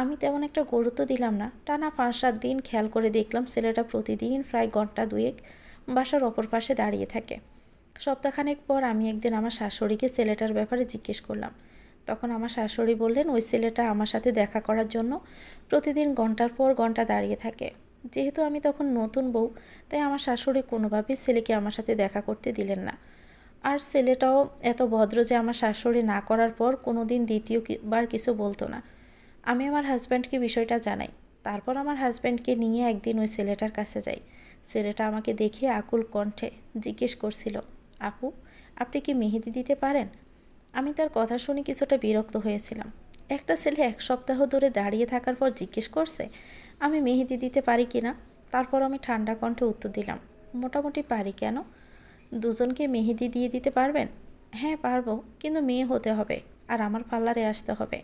আমি তেমন একটা গুরুত্ব দিলাম না। টানা 5-7 দিন খেয়াল করে দেখলাম ছেলেটা প্রতিদিন প্রায় ঘন্টা 2 বাসার অপর পাশে দাঁড়িয়ে থাকে। সপ্তাহখানেক পর আমি একদিন আমার শাশুড়িকে ছেলেটার ব্যাপারে জিজ্ঞেস করলাম। তখন আমার শাশুড়ি বললেন, ওই ছেলেটা আমার সাথে দেখা করার জন্য প্রতিদিন ঘন্টার পর ঘন্টা দাঁড়িয়ে থাকে। যেহেতু আমি তখন নতুন বউ, তাই আমার শাশুড়ি কোনোভাবেই ছেলেকে আমার সাথে দেখা করতে দিলেন না। আর ছেলেটাও এত ভদ্র যে আমার শাশুড়ি না করার পর কোনো দিন দ্বিতীয়বার কিছু বলতো না। আমি আমার হাজব্যান্ডকে বিষয়টা জানাই। তারপর আমার হাজব্যান্ডকে নিয়ে একদিন ওই ছেলেটার কাছে যাই। ছেলেটা আমাকে দেখে আকুল কণ্ঠে জিজ্ঞেস করছিল, আপু আপনি কি মেহেদি দিতে পারেন? আমি তার কথা শুনে কিছুটা বিরক্ত হয়েছিলাম। একটা ছেলে 1 সপ্তাহ ধরে দাঁড়িয়ে থাকার পর জিজ্ঞেস করছে আমি মেহেদি দিতে পারি কি না। তারপর আমি ঠান্ডা কণ্ঠে উত্তর দিলাম, মোটামুটি পারি। কেন? দুজনকে মেহেদি দিয়ে দিতে পারবেন? হ্যাঁ পারবো, কিন্তু মেয়ে হতে হবে আর আমার পার্লারে আসতে হবে।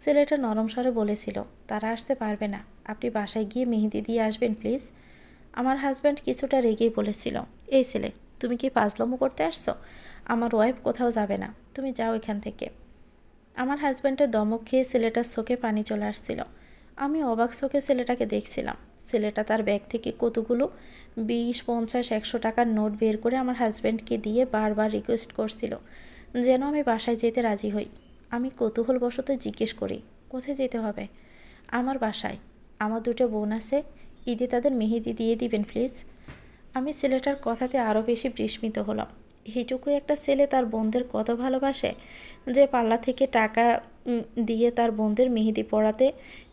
ছেলেটা নরম স্বরে বলেছিল, তারা আসতে পারবে না, আপনি বাসায় গিয়ে মেহেদি দিয়ে আসবেন প্লিজ। আমার হাজব্যান্ড কিছুটা রেগেই বলেছিল, এই ছেলে তুমি কি ফাজলামো করতে আসছো? আমার ওয়াইফ কোথাও যাবে না, তুমি যাও এখান থেকে। আমার হাজব্যান্ডের দমক খেয়ে ছেলেটার চোখে পানি চলে আসছিল। আমি অবাক চোখে ছেলেটাকে দেখছিলাম। ছেলেটা তার ব্যাগ থেকে কতগুলো 20, 50, 100 টাকার নোট বের করে আমার হাজব্যান্ডকে দিয়ে বারবার রিকোয়েস্ট করছিল যেন আমি বাসায় যেতে রাজি হই। আমি কৌতূহলবশত জিজ্ঞেস করি, কোথায় যেতে হবে? আমার বাসায়। আমার 2টো বোন আছে, ঈদে তাদের মেহেদি দিয়ে দিবেন প্লিজ। আমি ছেলেটার কথাতে আরও বেশি বিস্মিত হলাম। এইটুকু একটা ছেলে তার বোনদের কত ভালোবাসে যে পার্লার থেকে টাকা দিয়ে তার বোনদের মেহেদি পরাতে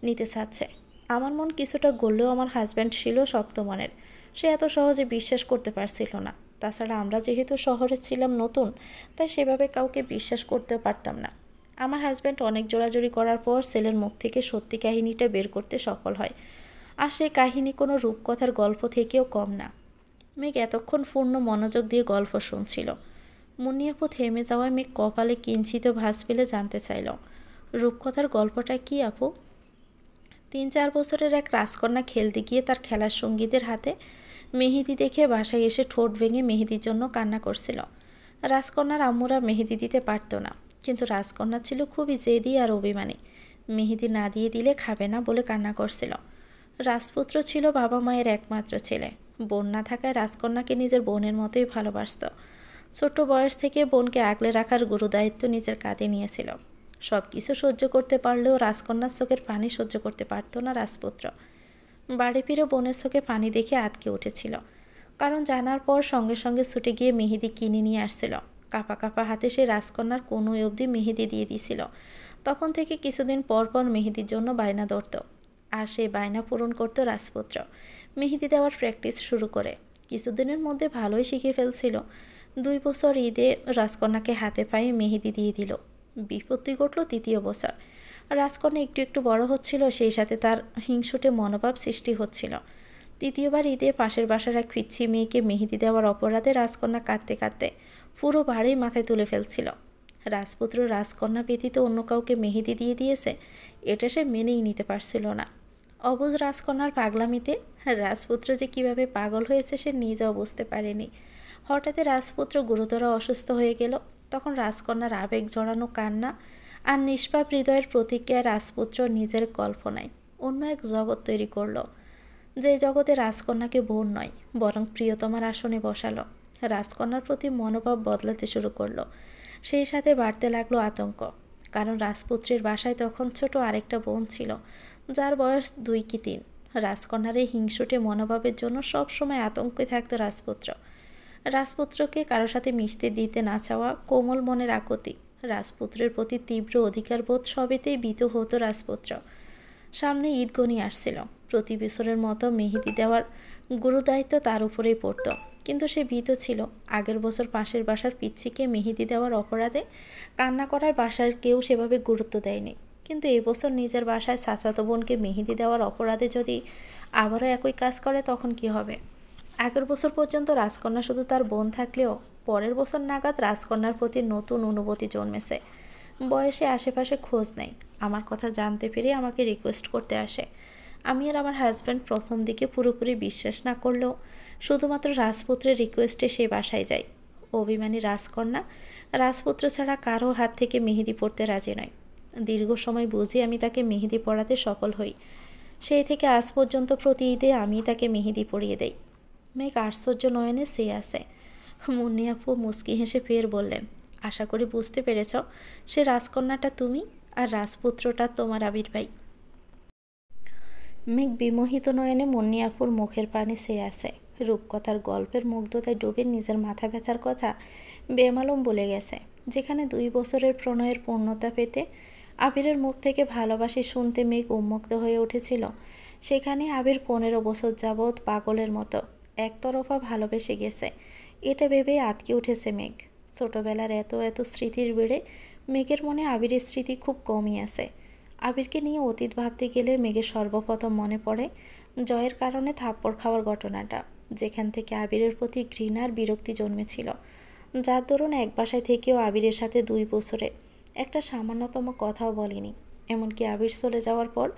নিতে চাচ্ছে। আমার মন কিছুটা গড়লেও আমার হাজব্যান্ড ছিল শক্ত মনের। সে এত সহজে বিশ্বাস করতে পারছিল না। তাছাড়া আমরা যেহেতু শহরে ছিলাম নতুন, তাই সেভাবে কাউকে বিশ্বাস করতেও পারতাম না। আমার হাজব্যান্ড অনেক জোরাজুরি করার পর ছেলের মুখ থেকে সত্যি কাহিনীটা বের করতে সফল হয়। আর সেই কাহিনী কোনো রূপকথার গল্প থেকেও কম না। মেঘ এতক্ষণ পূর্ণ মনোযোগ দিয়ে গল্প শুনছিল। মুন্নি আপু থেমে যাওয়ায় মেঘ কপালে কিঞ্চিত ভাঁজ ফেলে জানতে চাইল, রূপকথার গল্পটা কি আপু? 3-4 বছরের এক রাজকন্যা খেলতে গিয়ে তার খেলার সঙ্গীদের হাতে মেহেদি দেখে বাসায় এসে ঠোঁট ভেঙে মেহেদির জন্য কান্না করছিল। রাজকন্যার আম্মুরা মেহেদি দিতে পারতো না, কিন্তু রাজকন্যা ছিল খুবই জেদি আর অভিমানী। মেহেদি না দিয়ে দিলে খাবে না বলে কান্না করছিল। রাজপুত্র ছিল বাবা মায়ের একমাত্র ছেলে। বোন না থাকায় রাজকন্যাকে নিজের বোনের মতোই ভালোবাসত। ছোট বয়স থেকে বোনকে আগলে রাখার গুরুদায়িত্ব নিজের কাঁধে নিয়েছিল। সব কিছু সহ্য করতে পারলেও রাজকন্যার চোখের পানি সহ্য করতে পারত না রাজপুত্র। বাড়ি ফিরে বোনের চোখে পানি দেখে আটকে উঠেছিল, কারণ জানার পর সঙ্গে সঙ্গে ছুটে গিয়ে মেহেদি কিনে নিয়ে আসছিল। কাঁপা কাঁপা হাতে সে রাজকন্যার কোনো অবধি মেহেদি দিয়ে দিয়েছিল। তখন থেকে কিছুদিন পর পর মেহেদির জন্য বায়না ধরত, আর সেই বায়না পূরণ করত রাজপুত্র। মেহেদি দেওয়ার প্র্যাকটিস শুরু করে কিছুদিনের মধ্যে ভালোই শিখে ফেলছিল। 2 বছর ঈদে রাজকন্যাকে হাতে পায়ে মেহেদি দিয়ে দিল। বিপত্তি ঘটল 3য় বছর। রাজকন্যা একটু একটু বড় হচ্ছিল, সেই সাথে তার হিংসুটে মনোভাব সৃষ্টি হচ্ছিল। 3য়বার ঈদে পাশের বাসার এক পিচ্ছি মেয়েকে মেহেদি দেওয়ার অপরাধে রাজকন্যা কাঁদতে কাঁদতে পুরো বাড়ি মাথায় তুলে ফেলছিল। রাজপুত্র রাজকন্যা ব্যতীত অন্য কাউকে মেহেদি দিয়ে দিয়েছে, এটা সে মেনেই নিতে পারছিল না। অবুঝ রাজকন্যার পাগলামিতে রাজপুত্র যে কিভাবে পাগল হয়েছে সে নিজেও বুঝতে পারেনি। হঠাৎ রাজপুত্র গুরুতর অসুস্থ হয়ে গেল। তখন রাজকন্যার আবেগ জড়ানো কান্না আর নিষ্পাপ হৃদয়ের প্রতিক্রিয়ায় রাজপুত্র নিজের কল্পনায় অন্য এক জগৎ তৈরি করল, যে জগতে রাজকন্যাকে বোন নয় বরং প্রিয়তমার আসনে বসালো। রাজকন্যার প্রতি মনোভাব বদলাতে শুরু করলো। সেই সাথে বাড়তে লাগলো আতঙ্ক, কারণ রাজপুত্রের বাসায় তখন ছোট আরেকটা বোন ছিল, যার বয়স 2 কি 3। রাজকন্যার এই হিংসুটে মনোভাবের জন্য সবসময় আতঙ্কে থাকতো রাজপুত্র। রাজপুত্রকে কারো সাথে মিশতে দিতে না চাওয়া, কোমল মনের আকুতি, রাজপুত্রের প্রতি তীব্র অধিকারবোধ, সবেতেই ভীত হতো রাজপুত্র। সামনে ঈদ ঘনিয়ে আসছিল। প্রতি বছরের মতো মেহেদি দেওয়ার গুরুদায়িত্ব তার উপরেই পড়ত, কিন্তু সে ভীত ছিল। আগের বছর পাশের বাসার পিচ্ছিকে মেহেদি দেওয়ার অপরাধে কান্না করার বাসার কেউ সেভাবে গুরুত্ব দেয়নি, কিন্তু এবছর নিজের বাসায় চাচাতো বোনকে মেহেদি দেওয়ার অপরাধে যদি আবারও একই কাজ করে তখন কি হবে? আগের বছর পর্যন্ত রাজকন্যা শুধু তার বোন থাকলেও পরের বছর নাগাদ রাজকন্যার প্রতি নতুন অনুভূতি জন্মেছে। বয়সে আশেপাশে খোঁজ নেই, আমার কথা জানতে পেরে আমাকে রিকোয়েস্ট করতে আসে। আমি আর আমার হাজব্যান্ড প্রথম দিকে পুরোপুরি বিশ্বাস না করলেও শুধুমাত্র রাজপুত্রের রিকোয়েস্টে সে বাসায় যায়। অভিমানী রাজকন্যা রাজপুত্র ছাড়া কারো হাত থেকে মেহেদি পড়তে রাজি নয়। দীর্ঘ সময় বুঝে আমি তাকে মেহেদি পড়াতে সফল হই। সেই থেকে আজ পর্যন্ত প্রতি ঈদে আমি তাকে মেহেদি পরিয়ে দেই। মেঘ আশ্চর্য নয়নে সে আছে। মুন্নি আপু মুচকি হেসে ফের বললেন, আশা করি বুঝতে পেরেছ, সে রাজকন্যাটা তুমি আর রাজপুত্রটা তোমার আবির ভাই। মেঘ বিমোহিত নয়নে মুন্নি আপুর মুখের পানে চেয়ে আছে। রূপকথার গল্পের মুগ্ধতায় ডুবে নিজের মাথা ব্যথার কথা বেমালুম বলে গেছে। যেখানে 2 বছরের প্রণয়ের পূর্ণতা পেতে আবিরের মুখ থেকে ভালোবাসি শুনতে মেঘ উন্মুক্ত হয়ে উঠেছিল, সেখানে আবির 15 বছর যাবৎ পাগলের মতো একতরফা ভালোবেসে গেছে। এটা ভেবেই আটকে উঠেছে মেঘ। ছোটবেলার এত এত স্মৃতির বেড়ে মেঘের মনে আবিরের স্মৃতি খুব কমই আছে। আবিরকে নিয়ে অতীত ভাবতে গেলে মেঘের সর্বপ্রথম মনে পড়ে জয়ের কারণে থাপ্পড় খাওয়ার ঘটনাটা, যেখান থেকে আবিরের প্রতি ঘৃণার বিরক্তি জন্মেছিল। যার দরুন এক বাসায় থেকেও আবিরের সাথে 2 বছরে একটা সামান্যতম কথাও বলিনি। এমনকি আবির চলে যাওয়ার পর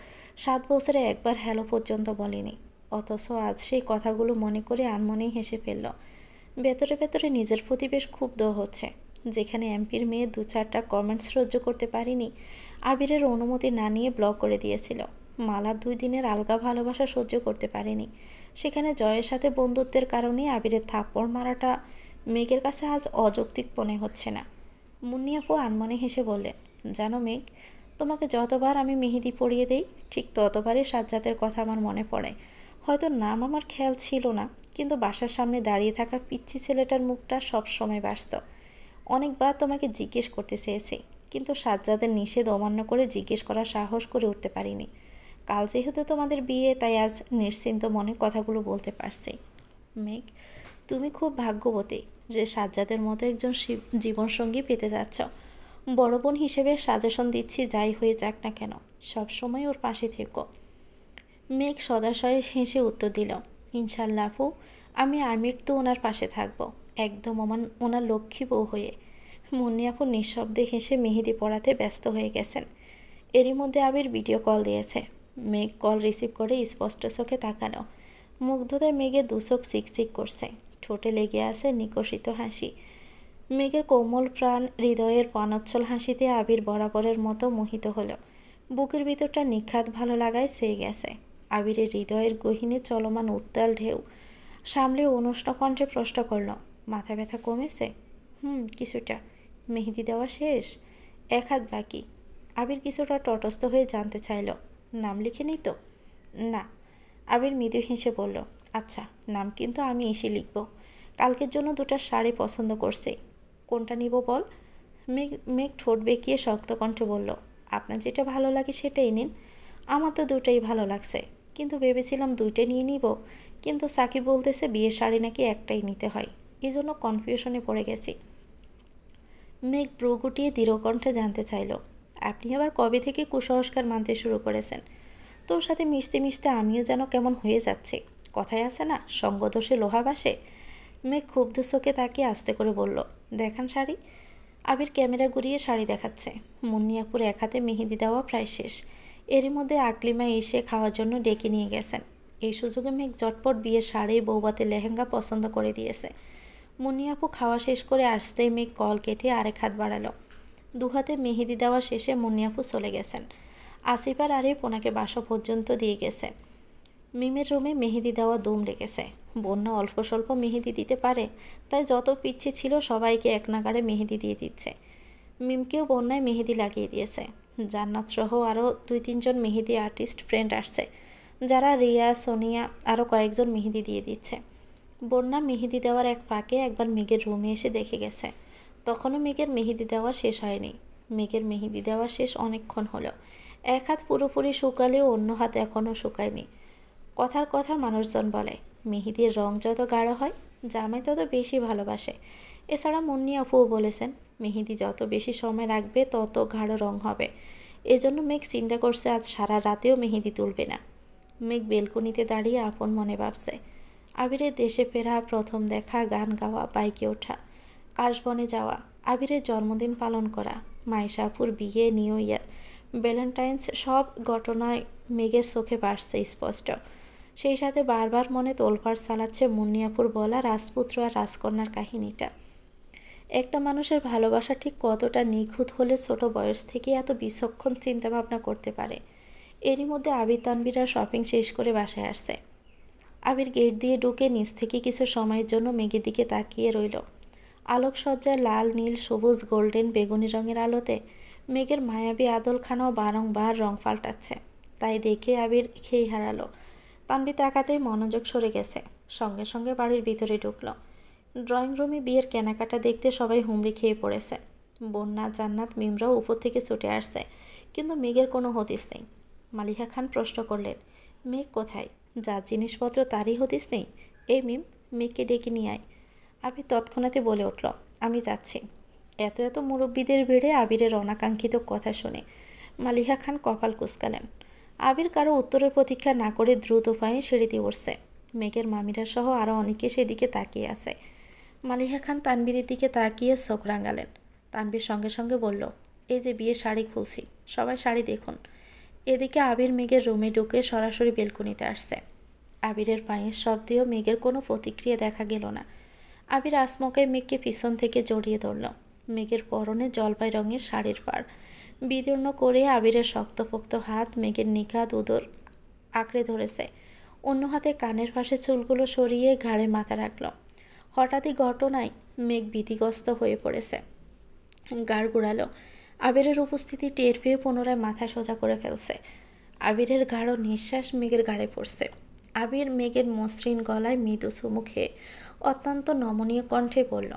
7 বছরে একবার হ্যালো পর্যন্ত বলিনি। অথচ আজ সেই কথাগুলো মনে করে আনমনেই হেসে ফেলল। ভেতরে ভেতরে নিজের প্রতি বেশ ক্ষুব্ধ হচ্ছে। যেখানে এমপির মেয়ে 2-4টা কমেন্টস সহ্য করতে পারিনি, আবিরের অনুমতি না নিয়ে ব্লক করে দিয়েছিল। মালা 2 দিনের আলগা ভালোবাসা সহ্য করতে পারেনি, সেখানে জয়ের সাথে বন্ধুত্বের কারণে আবিরের থাপ্পড় মারাটা মেঘের কাছে আজ অযৌক্তিক মনে হচ্ছে না। মুন্নি আপু আনমনে হেসে বললেন, জানো মেঘ, তোমাকে যতবার আমি মেহেদি পরিয়ে দেই ঠিক ততবারই সাজ্জাদের কথা আমার মনে পড়ে। হয়তো নাম আমার খেয়াল ছিল না, কিন্তু বাসার সামনে দাঁড়িয়ে থাকা পিচ্ছি ছেলেটার মুখটা সব সময় বাসত। অনেকবার তোমাকে জিজ্ঞেস করতে চেয়েছি, কিন্তু সাজ্জাদের নিষেধ অমান্য করে জিজ্ঞেস করার সাহস করে উঠতে পারিনি। কাল যেহেতু তোমাদের বিয়ে, তাই আজ নিশ্চিন্ত মনে কথাগুলো বলতে পারছি। মেঘ, তুমি খুব ভাগ্যবতী যে সাজ্জাদের মতো একজন জীবনসঙ্গী পেতে যাচ্ছ। বড় বোন হিসেবে সাজেশন দিচ্ছি, যাই হয়ে যাক না কেন সবসময় ওর পাশে থেকো। মেঘ সদাশয়ে হেসে উত্তর দিল, ইনশাল্লাহ আপু, আমি আমৃত্যু ওনার পাশে থাকবো, একদম ওনার লক্ষ্মী বউ হয়ে। মুন্নি আপু নিঃশব্দে হেসে মেহেদি পড়াতে ব্যস্ত হয়ে গেছেন। এরই মধ্যে আবির ভিডিও কল দিয়েছে। মেঘ কল রিসিভ করে স্পষ্ট চোখে তাকালো। মুগ্ধতায় মেঘের দুচোখ চিকচিক করছে, ঠোঁটে লেগে আছে নিকষিত হাসি। মেঘের কোমল প্রাণ হৃদয়ের পানোচ্ছল হাসিতে আবির বরাবরের মতো মোহিত হলো। বুকের ভিতরটা নিখাত ভালো লাগায় ছেয়ে গেছে। আবিরের হৃদয়ের গহীনে চলমান উত্তাল ঢেউ সামলে অনুষ্ণ কণ্ঠে প্রশ্ন করল, মাথা ব্যথা কমেছে? কিছুটা। মেহেদি দেওয়া শেষ? এক হাত বাকি। আবির কিছুটা তটস্থ হয়ে জানতে চাইল, নাম লিখে নি তো? না। আবির মৃদু হেসে বলল, আচ্ছা, নাম কিন্তু আমি এসে লিখব। কালকের জন্য দুটো শাড়ি পছন্দ করছি, কোনটা নিব বল? মেঘ ঠোঁট বেঁকিয়ে শক্ত কণ্ঠে বলল, আপনার যেটা ভালো লাগে সেটাই নিন। আমার তো দুটোই ভালো লাগছে, কিন্তু ভেবেছিলাম দুইটা নিয়ে নিব, কিন্তু সাকিব বলতেছে বিয়ের শাড়ি নাকি একটাই নিতে হয়, এই জন্য কনফিউশনে পড়ে গেছি। মেঘ ব্রু গুটিয়ে দৃঢ়কণ্ঠে জানতে চাইল, আপনি আবার কবে থেকে কুসংস্কার মানতে শুরু করেছেন? তোর সাথে মিশতে মিশতে আমিও যেন কেমন হয়ে যাচ্ছে। কথায় আছে না, সঙ্গদোষে লোহা বাসে। মেঘ ক্ষুব্ধ চোখে তাকিয়ে আস্তে করে বলল, দেখান শাড়ি। আবির ক্যামেরা ঘুরিয়ে শাড়ি দেখাচ্ছে। মুন্নিয়াপুর এক হাতে মেহেদি দেওয়া প্রায় শেষ। এরই মধ্যে আকলিমা এসে খাওয়ার জন্য ডেকে নিয়ে গেছেন। এই সুযোগে মেঘ ঝটপট বিয়ের শাড়ি বৌবাতে লেহেঙ্গা পছন্দ করে দিয়েছে। মুন্নিয়াপু খাওয়া শেষ করে আসতেই মেঘ কল কেটে আরেক হাত বাড়ালো। দু হাতে মেহেদি দেওয়া শেষে মুন্নিয়াপু চলে গেছেন। আসিফ আর আরিফ ওনাকে বাসা পর্যন্ত দিয়ে গেছে। মিমের রুমে মেহেদি দেওয়া দুম লেগেছে। বন্যা অল্প স্বল্প মেহেদি দিতে পারে, তাই যত পিচ্ছি ছিল সবাইকে এক নাগাড়ে মেহেদি দিয়ে দিচ্ছে। মিমকেও বন্যায় মেহেদি লাগিয়ে দিয়েছে। জান্নাত সহ আরও 2-3 জন মেহেদি আর্টিস্ট ফ্রেন্ড আসছে, যারা রিয়া, সোনিয়া আরও কয়েকজন মেহেদি দিয়ে দিচ্ছে। বন্যা মেহেদি দেওয়ার এক ফাঁকে একবার মেঘের রুমে এসে দেখে গেছে। তখনও মেঘের মেহেদি দেওয়া শেষ হয়নি। মেঘের মেহেদি দেওয়া শেষ অনেকক্ষণ হলো। এক হাত পুরোপুরি শুকালেও অন্য হাত এখনও শুকায়নি। কথার কথা মানুষজন বলে, মেহেদির রং যত গাঢ় হয় জামাই তত বেশি ভালোবাসে। এছাড়া মুন্নি আফুও বলেছেন, মেহেদি যত বেশি সময় রাখবে তত গাঢ় রং হবে। এজন্য মেঘ চিন্তা করছে আজ সারা রাতেও মেহেদি তুলবে না। মেঘ বেলকনিতে দাঁড়িয়ে আপন মনে ভাবছে, আবিরের দেশে ফেরা, প্রথম দেখা, গান গাওয়া, বাইকে ওঠা, কাশবনে যাওয়া, আবিরের জন্মদিন পালন করা, মাইশাপুর বিয়ে, নিউ ইয়ার, ভ্যালেন্টাইন্স, সব ঘটনায় মেঘের চোখে ভাসছে স্পষ্ট। সেই সাথে বারবার মনে তোলপাড় চালাচ্ছে মুন্নিয়াপুর বলা রাজপুত্র আর রাজকন্যার কাহিনীটা। একটা মানুষের ভালোবাসা ঠিক কতটা নিখুঁত হলে ছোট বয়স থেকে এত বিচক্ষণ চিন্তাভাবনা করতে পারে। এরই মধ্যে আবির তানবিরা শপিং শেষ করে বাসায় আসছে। আবির গেট দিয়ে ঢুকে নিচ থেকে কিছু সময়ের জন্য মেঘের দিকে তাকিয়ে রইল। আলোকসজ্জায় লাল, নীল, সবুজ, গোল্ডেন, বেগুনি রঙের আলোতে মেঘের মায়াবী আদলখানাও বারংবার রং পাল্টাচ্ছে। তাই দেখে আবির খেই হারালো। তানবি তাকাতেই মনোযোগ সরে গেছে, সঙ্গে সঙ্গে বাড়ির ভিতরে ঢুকলো। ড্রয়িং রুমে বিয়ের কেনাকাটা দেখতে সবাই হুমড়ি খেয়ে পড়েছে। বন্যা, জান্নাত, মিমরাও উপর থেকে ছুটে আসছে, কিন্তু মেঘের কোনো হদিস নেই। মালিহা খান প্রশ্ন করলেন, মেঘ কোথায়? যার জিনিসপত্র তারই হদিস নেই। এই মিম, মেঘকে ডেকে নিয়ে আয়। আবির তৎক্ষণাতে বলে উঠল, আমি যাচ্ছি। এত এত মুরব্বীদের ভিড়ে আবিরের অনাকাঙ্ক্ষিত কথা শুনে মালিহা খান কপাল কুঁচকালেন। আবির কারো উত্তরের প্রতীক্ষা না করে দ্রুত পায়ে সিঁড়ি দিয়ে উঠছে। মেঘের মামিরা সহ আরও অনেকে সেদিকে তাকিয়ে আছে। মালিহা খান তানবীরের দিকে তাকিয়ে চোখ রাঙালেন। তানবীর সঙ্গে সঙ্গে বলল, এই যে বিয়ের শাড়ি খুলছি, সবাই শাড়ি দেখুন। এদিকে আবির মেঘের রুমে ঢুকে সরাসরি বেলকনিতে আসছে। আবিরের পায়ের শব্দেও মেঘের কোনো প্রতিক্রিয়া দেখা গেল না। আবির আসমকায় মেঘকে পিছন থেকে জড়িয়ে ধরল। মেঘের পরনে জলপাই রঙের শাড়ির পাড় বিদীর্ণ করে আবিরের শক্তপোক্ত হাত মেঘের নিখাত উদর আঁকড়ে ধরেছে। অন্য হাতে কানের পাশে চুলগুলো সরিয়ে ঘাড়ে মাথা রাখল। হঠাৎই ঘটনায় মেঘ ভীতিগ্রস্ত হয়ে পড়েছে। গাড় গুড়ালো। আবিরের উপস্থিতি টের পেয়ে পুনরায় মাথা সোজা করে ফেলছে। আবিরের গাঢ় নিঃশ্বাস মেঘের ঘাড়ে পড়ছে। আবির মেঘের মসৃণ গলায় মৃদু চুমু খেয়ে অত্যন্ত নমনীয় কণ্ঠে বলল,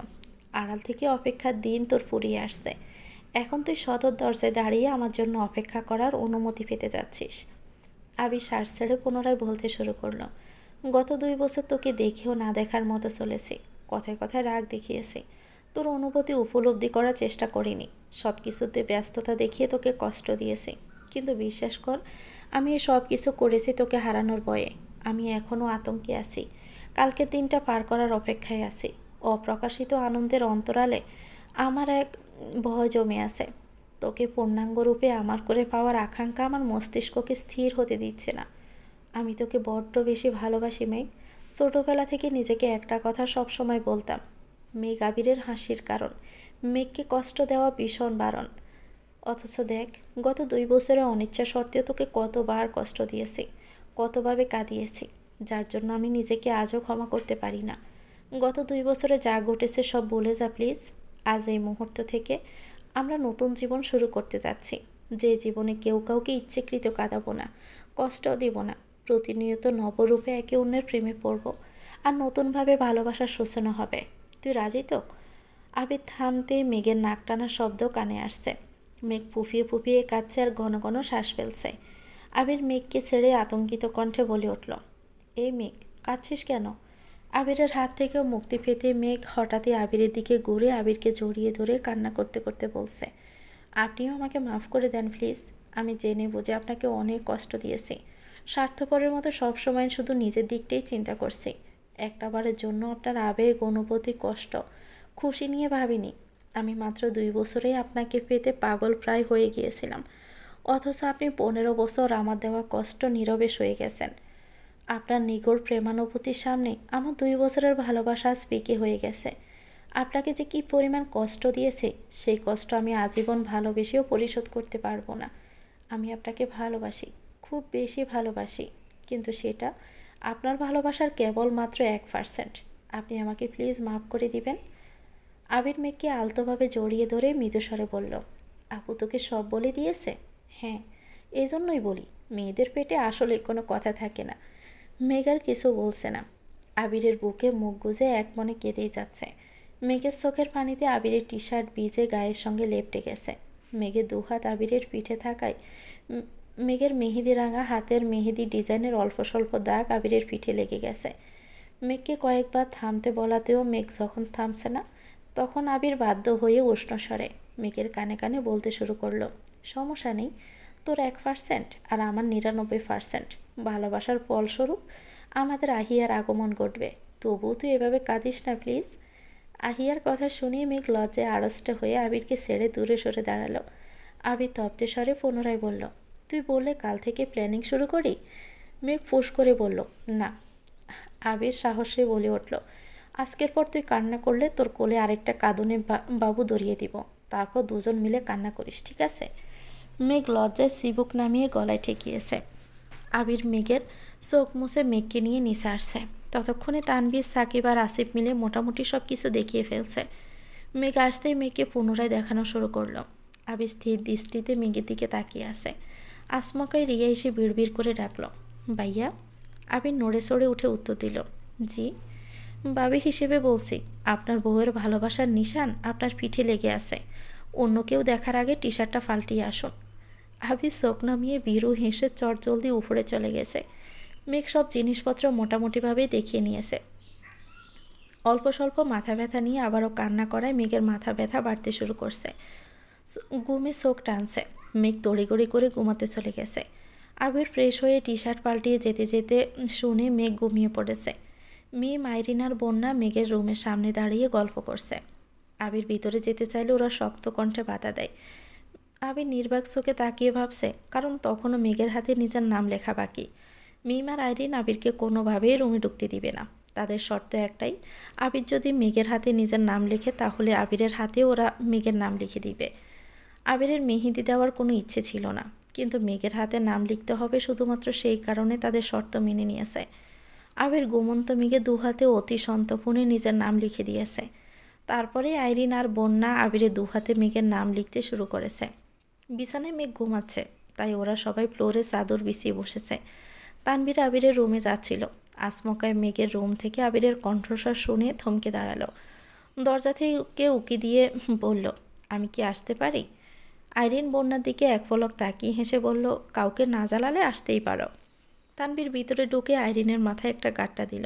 আড়াল থেকে অপেক্ষার দিন তোর ফুরিয়ে আসছে। এখন তুই সদর দরজায় দাঁড়িয়ে আমার জন্য অপেক্ষা করার অনুমতি পেতে যাচ্ছিস। আবির শ্বাস ছেড়ে পুনরায় বলতে শুরু করলো, গত 2 বছর তোকে দেখেও না দেখার মতো চলেছি। কথায় কথায় রাগ দেখিয়েছি। তোর অনুভূতি উপলব্ধি করার চেষ্টা করিনি। সব কিছুতে ব্যস্ততা দেখিয়ে তোকে কষ্ট দিয়েছি। কিন্তু বিশ্বাস কর, আমি এই সব কিছু করেছি তোকে হারানোর ভয়ে। আমি এখনও আতঙ্কে আছি। কালকের দিনটা পার করার অপেক্ষায় আছি। অপ্রকাশিত আনন্দের অন্তরালে আমার এক ভয় জমে আছে। তোকে পূর্ণাঙ্গ রূপে আমার করে পাওয়ার আকাঙ্ক্ষা আমার মস্তিষ্ককে স্থির হতে দিচ্ছে না। আমি তোকে বড্ড বেশি ভালোবাসি মেঘ। ছোটোবেলা থেকে নিজেকে একটা কথা সব সময় বলতাম, মেঘ আবিরের হাসির কারণ, মেঘকে কষ্ট দেওয়া ভীষণ বারণ। অথচ দেখ, গত 2 বছরে অনিচ্ছা সত্ত্বেও তোকে কতবার কষ্ট দিয়েছি, কতভাবে কাঁদিয়েছি, যার জন্য আমি নিজেকে আজও ক্ষমা করতে পারি না। গত 2 বছরে যা ঘটেছে সব ভুলে যা প্লিজ। আজ এই মুহূর্ত থেকে আমরা নতুন জীবন শুরু করতে যাচ্ছি, যে জীবনে কেউ কাউকে ইচ্ছেকৃত কাঁদাবো না, কষ্টও দিব না। প্রতিনিয়ত নবরূপে একে অন্যের প্রেমে পড়ব, আর নতুনভাবে ভালোবাসার সূচনা হবে। তুই রাজি তো? আবির থামতেই মেঘের নাক টানা শব্দ কানে আসছে। মেঘ ফুঁপিয়ে ফুঁপিয়ে কাঁদছে আর ঘন ঘন শ্বাস ফেলছে। আবির মেঘকে ছেড়ে আতঙ্কিত কণ্ঠে বলে উঠল, এই মেঘ, কাঁদছিস কেন? আবিরের হাত থেকেও মুক্তি পেতে মেঘ হঠাৎই আবিরের দিকে ঘুরে আবিরকে জড়িয়ে ধরে কান্না করতে করতে বলছে, আপনিও আমাকে মাফ করে দেন প্লিজ। আমি জেনে বুঝে আপনাকে অনেক কষ্ট দিয়েছি। স্বার্থপরের মতো সবসময় শুধু নিজের দিকটাই চিন্তা করছি। একটাবারের জন্য আপনার আবেগ, অনুভূতি, কষ্ট, খুশি নিয়ে ভাবিনি। আমি মাত্র 2 বছরেই আপনাকে পেতে পাগল প্রায় হয়ে গিয়েছিলাম, অথচ আপনি 15 বছর আমার দেওয়া কষ্ট নীরবে সয়ে গেছেন। আপনার নিগড় প্রেমানুভূতির সামনে আমার 2 বছরের ভালোবাসা আজ ফিকে হয়ে গেছে। আপনাকে যে কী পরিমাণ কষ্ট দিয়েছে, সেই কষ্ট আমি আজীবন ভালোবেসেও পরিশোধ করতে পারবো না। আমি আপনাকে ভালোবাসি, খুব বেশি ভালোবাসি, কিন্তু সেটা আপনার ভালোবাসার কেবলমাত্র 1%। আপনি আমাকে প্লিজ মাফ করে দিবেন। আবির মেঘকে আলতোভাবে জড়িয়ে ধরে মৃদুস্বরে বলল, আপু তোকে সব বলে দিয়েছে? হ্যাঁ, এই জন্যই বলি, মেয়েদের পেটে আসলে কোনো কথা থাকে না। মেঘ আর কিছু বলছে না। আবিরের বুকে মুখ গুজে এক মনে কেঁদেই যাচ্ছে। মেঘের চোখের পানিতে আবিরের টি শার্ট ভিজে গায়ের সঙ্গে লেপটে গেছে। মেঘের দুহাত আবিরের পিঠে থাকায় মেঘের মেহেদি রাঙা হাতের মেহেদি ডিজাইনের অল্প স্বল্প দাগ আবিরের পিঠে লেগে গেছে। মেঘকে কয়েকবার থামতে বলাতেও মেঘ যখন থামছে না, তখন আবির বাধ্য হয়ে উষ্ণ স্বরে মেঘের কানে কানে বলতে শুরু করলো, সমস্যা নেই, তোর 1% আর আমার 99% ভালোবাসার ফলস্বরূপ আমাদের আহিয়ার আগমন ঘটবে। তবুও তুই এভাবে কাঁদিস না প্লিজ। আহিয়ার কথা শুনিয়ে মেঘ লজ্জায় আড়ষ্ট হয়ে আবিরকে ছেড়ে দূরে সরে দাঁড়ালো। আবির তপ্ত স্বরে পুনরায় বলল, তুই বললে কাল থেকে প্ল্যানিং শুরু করি। মেঘ ফুঁস করে বলল, না। আবির সাহসে বলে উঠল, আজকের পর তুই কান্না করলে তোর কোলে আরেকটা কাঁদুনে বাবু ধরিয়ে দিব, তারপর দুজন মিলে কান্না করিস, ঠিক আছে? মেঘ লজ্জায় চিবুক নামিয়ে গলায় ঠেকিয়েছে। আবির মেঘের চোখ মুছে মেঘকে নিয়ে নিচে আসছে। ততক্ষণে তানভীর, সাকিব আর আসিফ মিলে মোটামুটি সব কিছু দেখিয়ে ফেলছে। মেঘ আসতেই মেঘকে পুনরায় দেখানো শুরু করলো। আবির স্থির দৃষ্টিতে মেঘের দিকে তাকিয়ে আছে। আসমকায় রিয়া এসে বিড়বিড় করে ডাকলো, ভাইয়া। আবির নড়ে চড়ে উঠে উত্তর দিল, জি। বাবি হিসেবে বলছি, আপনার বউয়ের ভালোবাসার নিশান আপনার পিঠে লেগে আছে। অন্য কেউ দেখার আগে টি শার্টটা পাল্টিয়ে আসুন। আবির চোখ নামিয়ে বিরু হেসে চটজলদি উপরে চলে গেছে। মেঘ সব জিনিসপত্র মোটামুটিভাবে দেখিয়ে নিয়েছে। অল্প স্বল্প মাথা ব্যথা নিয়ে আবারও কান্না করায় মেঘের মাথা ব্যথা বাড়তে শুরু করছে। ঘুমে চোখ টানছে। মেঘ তড়িঘড়ি করে ঘুমাতে চলে গেছে। আবির ফ্রেশ হয়ে টি শার্ট পাল্টিয়ে যেতে যেতে শুনে মেঘ ঘুমিয়ে পড়েছে। মেয়ে মাইরিনার বন্যা মেঘের রুমের সামনে দাঁড়িয়ে গল্প করছে। আবির ভিতরে যেতে চাইলে ওরা শক্ত কণ্ঠে বাধা দেয়। আবির নির্বাক চোখে তাকিয়ে ভাবছে, কারণ তখনও মেঘের হাতে নিজের নাম লেখা বাকি। মিম আর আইরিন আবিরকে কোনোভাবেই রুমে ঢুকতে দিবে না। তাদের শর্ত একটাই, আবির যদি মেঘের হাতে নিজের নাম লেখে তাহলে আবিরের হাতে ওরা মেঘের নাম লিখে দিবে। আবিরের মেহেদি দেওয়ার কোনো ইচ্ছে ছিল না, কিন্তু মেঘের হাতে নাম লিখতে হবে শুধুমাত্র সেই কারণে তাদের শর্ত মেনে নিয়েছে। আবির ঘুমন্ত মেঘে দুহাতে অতি সন্তর্পণে নিজের নাম লিখে দিয়েছে। তারপরে আইরিন আর বন্যা আবিরের দুহাতে মেঘের নাম লিখতে শুরু করেছে। বিছানায় মেঘ ঘুমাচ্ছে, তাই ওরা সবাই ফ্লোরে চাদর বিছিয়ে বসেছে। তানভীর আবিরের রুমে যাচ্ছিল। আসমকায় মেঘের রুম থেকে আবিরের কণ্ঠস্বর শুনে থমকে দাঁড়ালো। দরজা থেকে উকি দিয়ে বলল, আমি কি আসতে পারি? আইরিন বন্যার দিকে এক পলক তাকিয়ে হেসে বলল, কাউকে না জ্বালালে আসতেই পারো। তানভীর ভিতরে ঢুকে আইরিনের মাথায় একটা গাঁটটা দিল।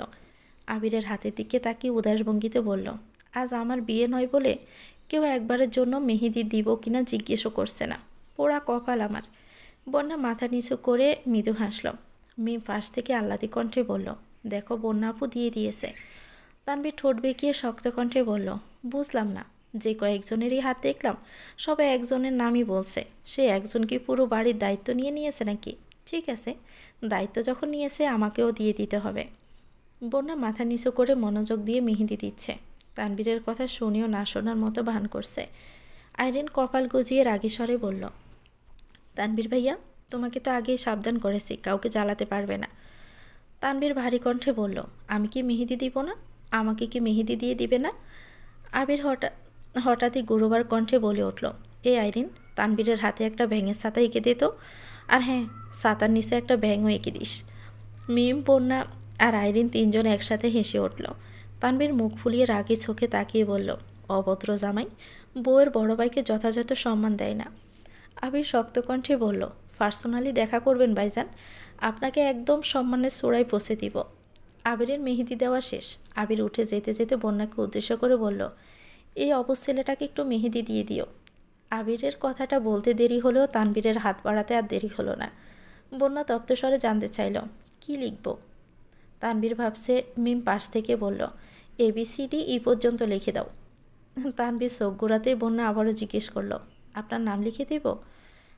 আবিরের হাতের দিকে তাকিয়ে উদাস ভঙ্গিতে বলল, আজ আমার বিয়ে নয় বলে কেউ একবারের জন্য মেহেদি দিব কিনা জিজ্ঞেসও করছে না। পোড়া কপাল আমার। বন্যা মাথা নিচু করে মৃদু হাসল। মেয়ে পাশ থেকে আহ্লাদি কণ্ঠে বলল, দেখো বন্যা আপু দিয়ে দিয়েছে। তানভীর ঠোঁট বেঁকিয়ে শক্ত কণ্ঠে বলল, বুঝলাম না, যে কয়েকজনেরই হাত দেখলাম সবাই একজনের নামই বলছে। সে একজন কি পুরো বাড়ির দায়িত্ব নিয়ে নিয়েছে নাকি? ঠিক আছে, দায়িত্ব যখন নিয়েছে আমাকেও দিয়ে দিতে হবে। বন্যা মাথা নিচু করে মনোযোগ দিয়ে মেহেদি দিচ্ছে। তানবীরের কথা শুনেও না শোনার মতো ভান করছে। আইরিন কপাল গজিয়ে রাগী স্বরে বলল, তানবীর ভাইয়া, তোমাকে তো আগেই সাবধান করেছি কাউকে জ্বালাতে পারবে না। তানবীর ভারী কণ্ঠে বলল, আমি কি মেহেদি দিব না? আমাকে কি মেহেদি দিয়ে দিবে না? আবির হঠাৎই গুরুবার কণ্ঠে বলে উঠল, এ আইরিন, তানবীরের হাতে একটা ব্যাঙের ছাতা এঁকে দিত, আর হ্যাঁ, ছাতার নিচে একটা ব্যাঙও এঁকে দিস। মিম, বন্যা আর আইরিন তিনজন একসাথে হেসে উঠল। তানবীর মুখ ফুলিয়ে রাগী চোখে তাকিয়ে বলল, অভদ্র জামাই, বউয়ের বড় ভাইকে যথাযথ সম্মান দেয় না। আবির শক্ত কণ্ঠে বলল, পার্সোনালি দেখা করবেন ভাইজান, আপনাকে একদম সম্মানের চূড়ায় পৌঁছে দিব। আবিরের মেহেদি দেওয়া শেষ। আবির উঠে যেতে যেতে বন্যাকে উদ্দেশ্য করে বলল, এই অবশ ছেলেটাকে একটু মেহেদি দিয়ে দিও। আবিরের কথাটা বলতে দেরি হলেও তানবীরের হাত বাড়াতে আর দেরি হলো না। বন্যা তপ্তস্বরে জানতে চাইল, কি লিখব? তানবীর ভাবছে। মিম পাশ থেকে বলল, ABCD পর্যন্ত লিখে দাও। তানবীর চোখ ঘোরাতেই বন্যা আবারও জিজ্ঞেস করলো, আপনার নাম লিখে দিব?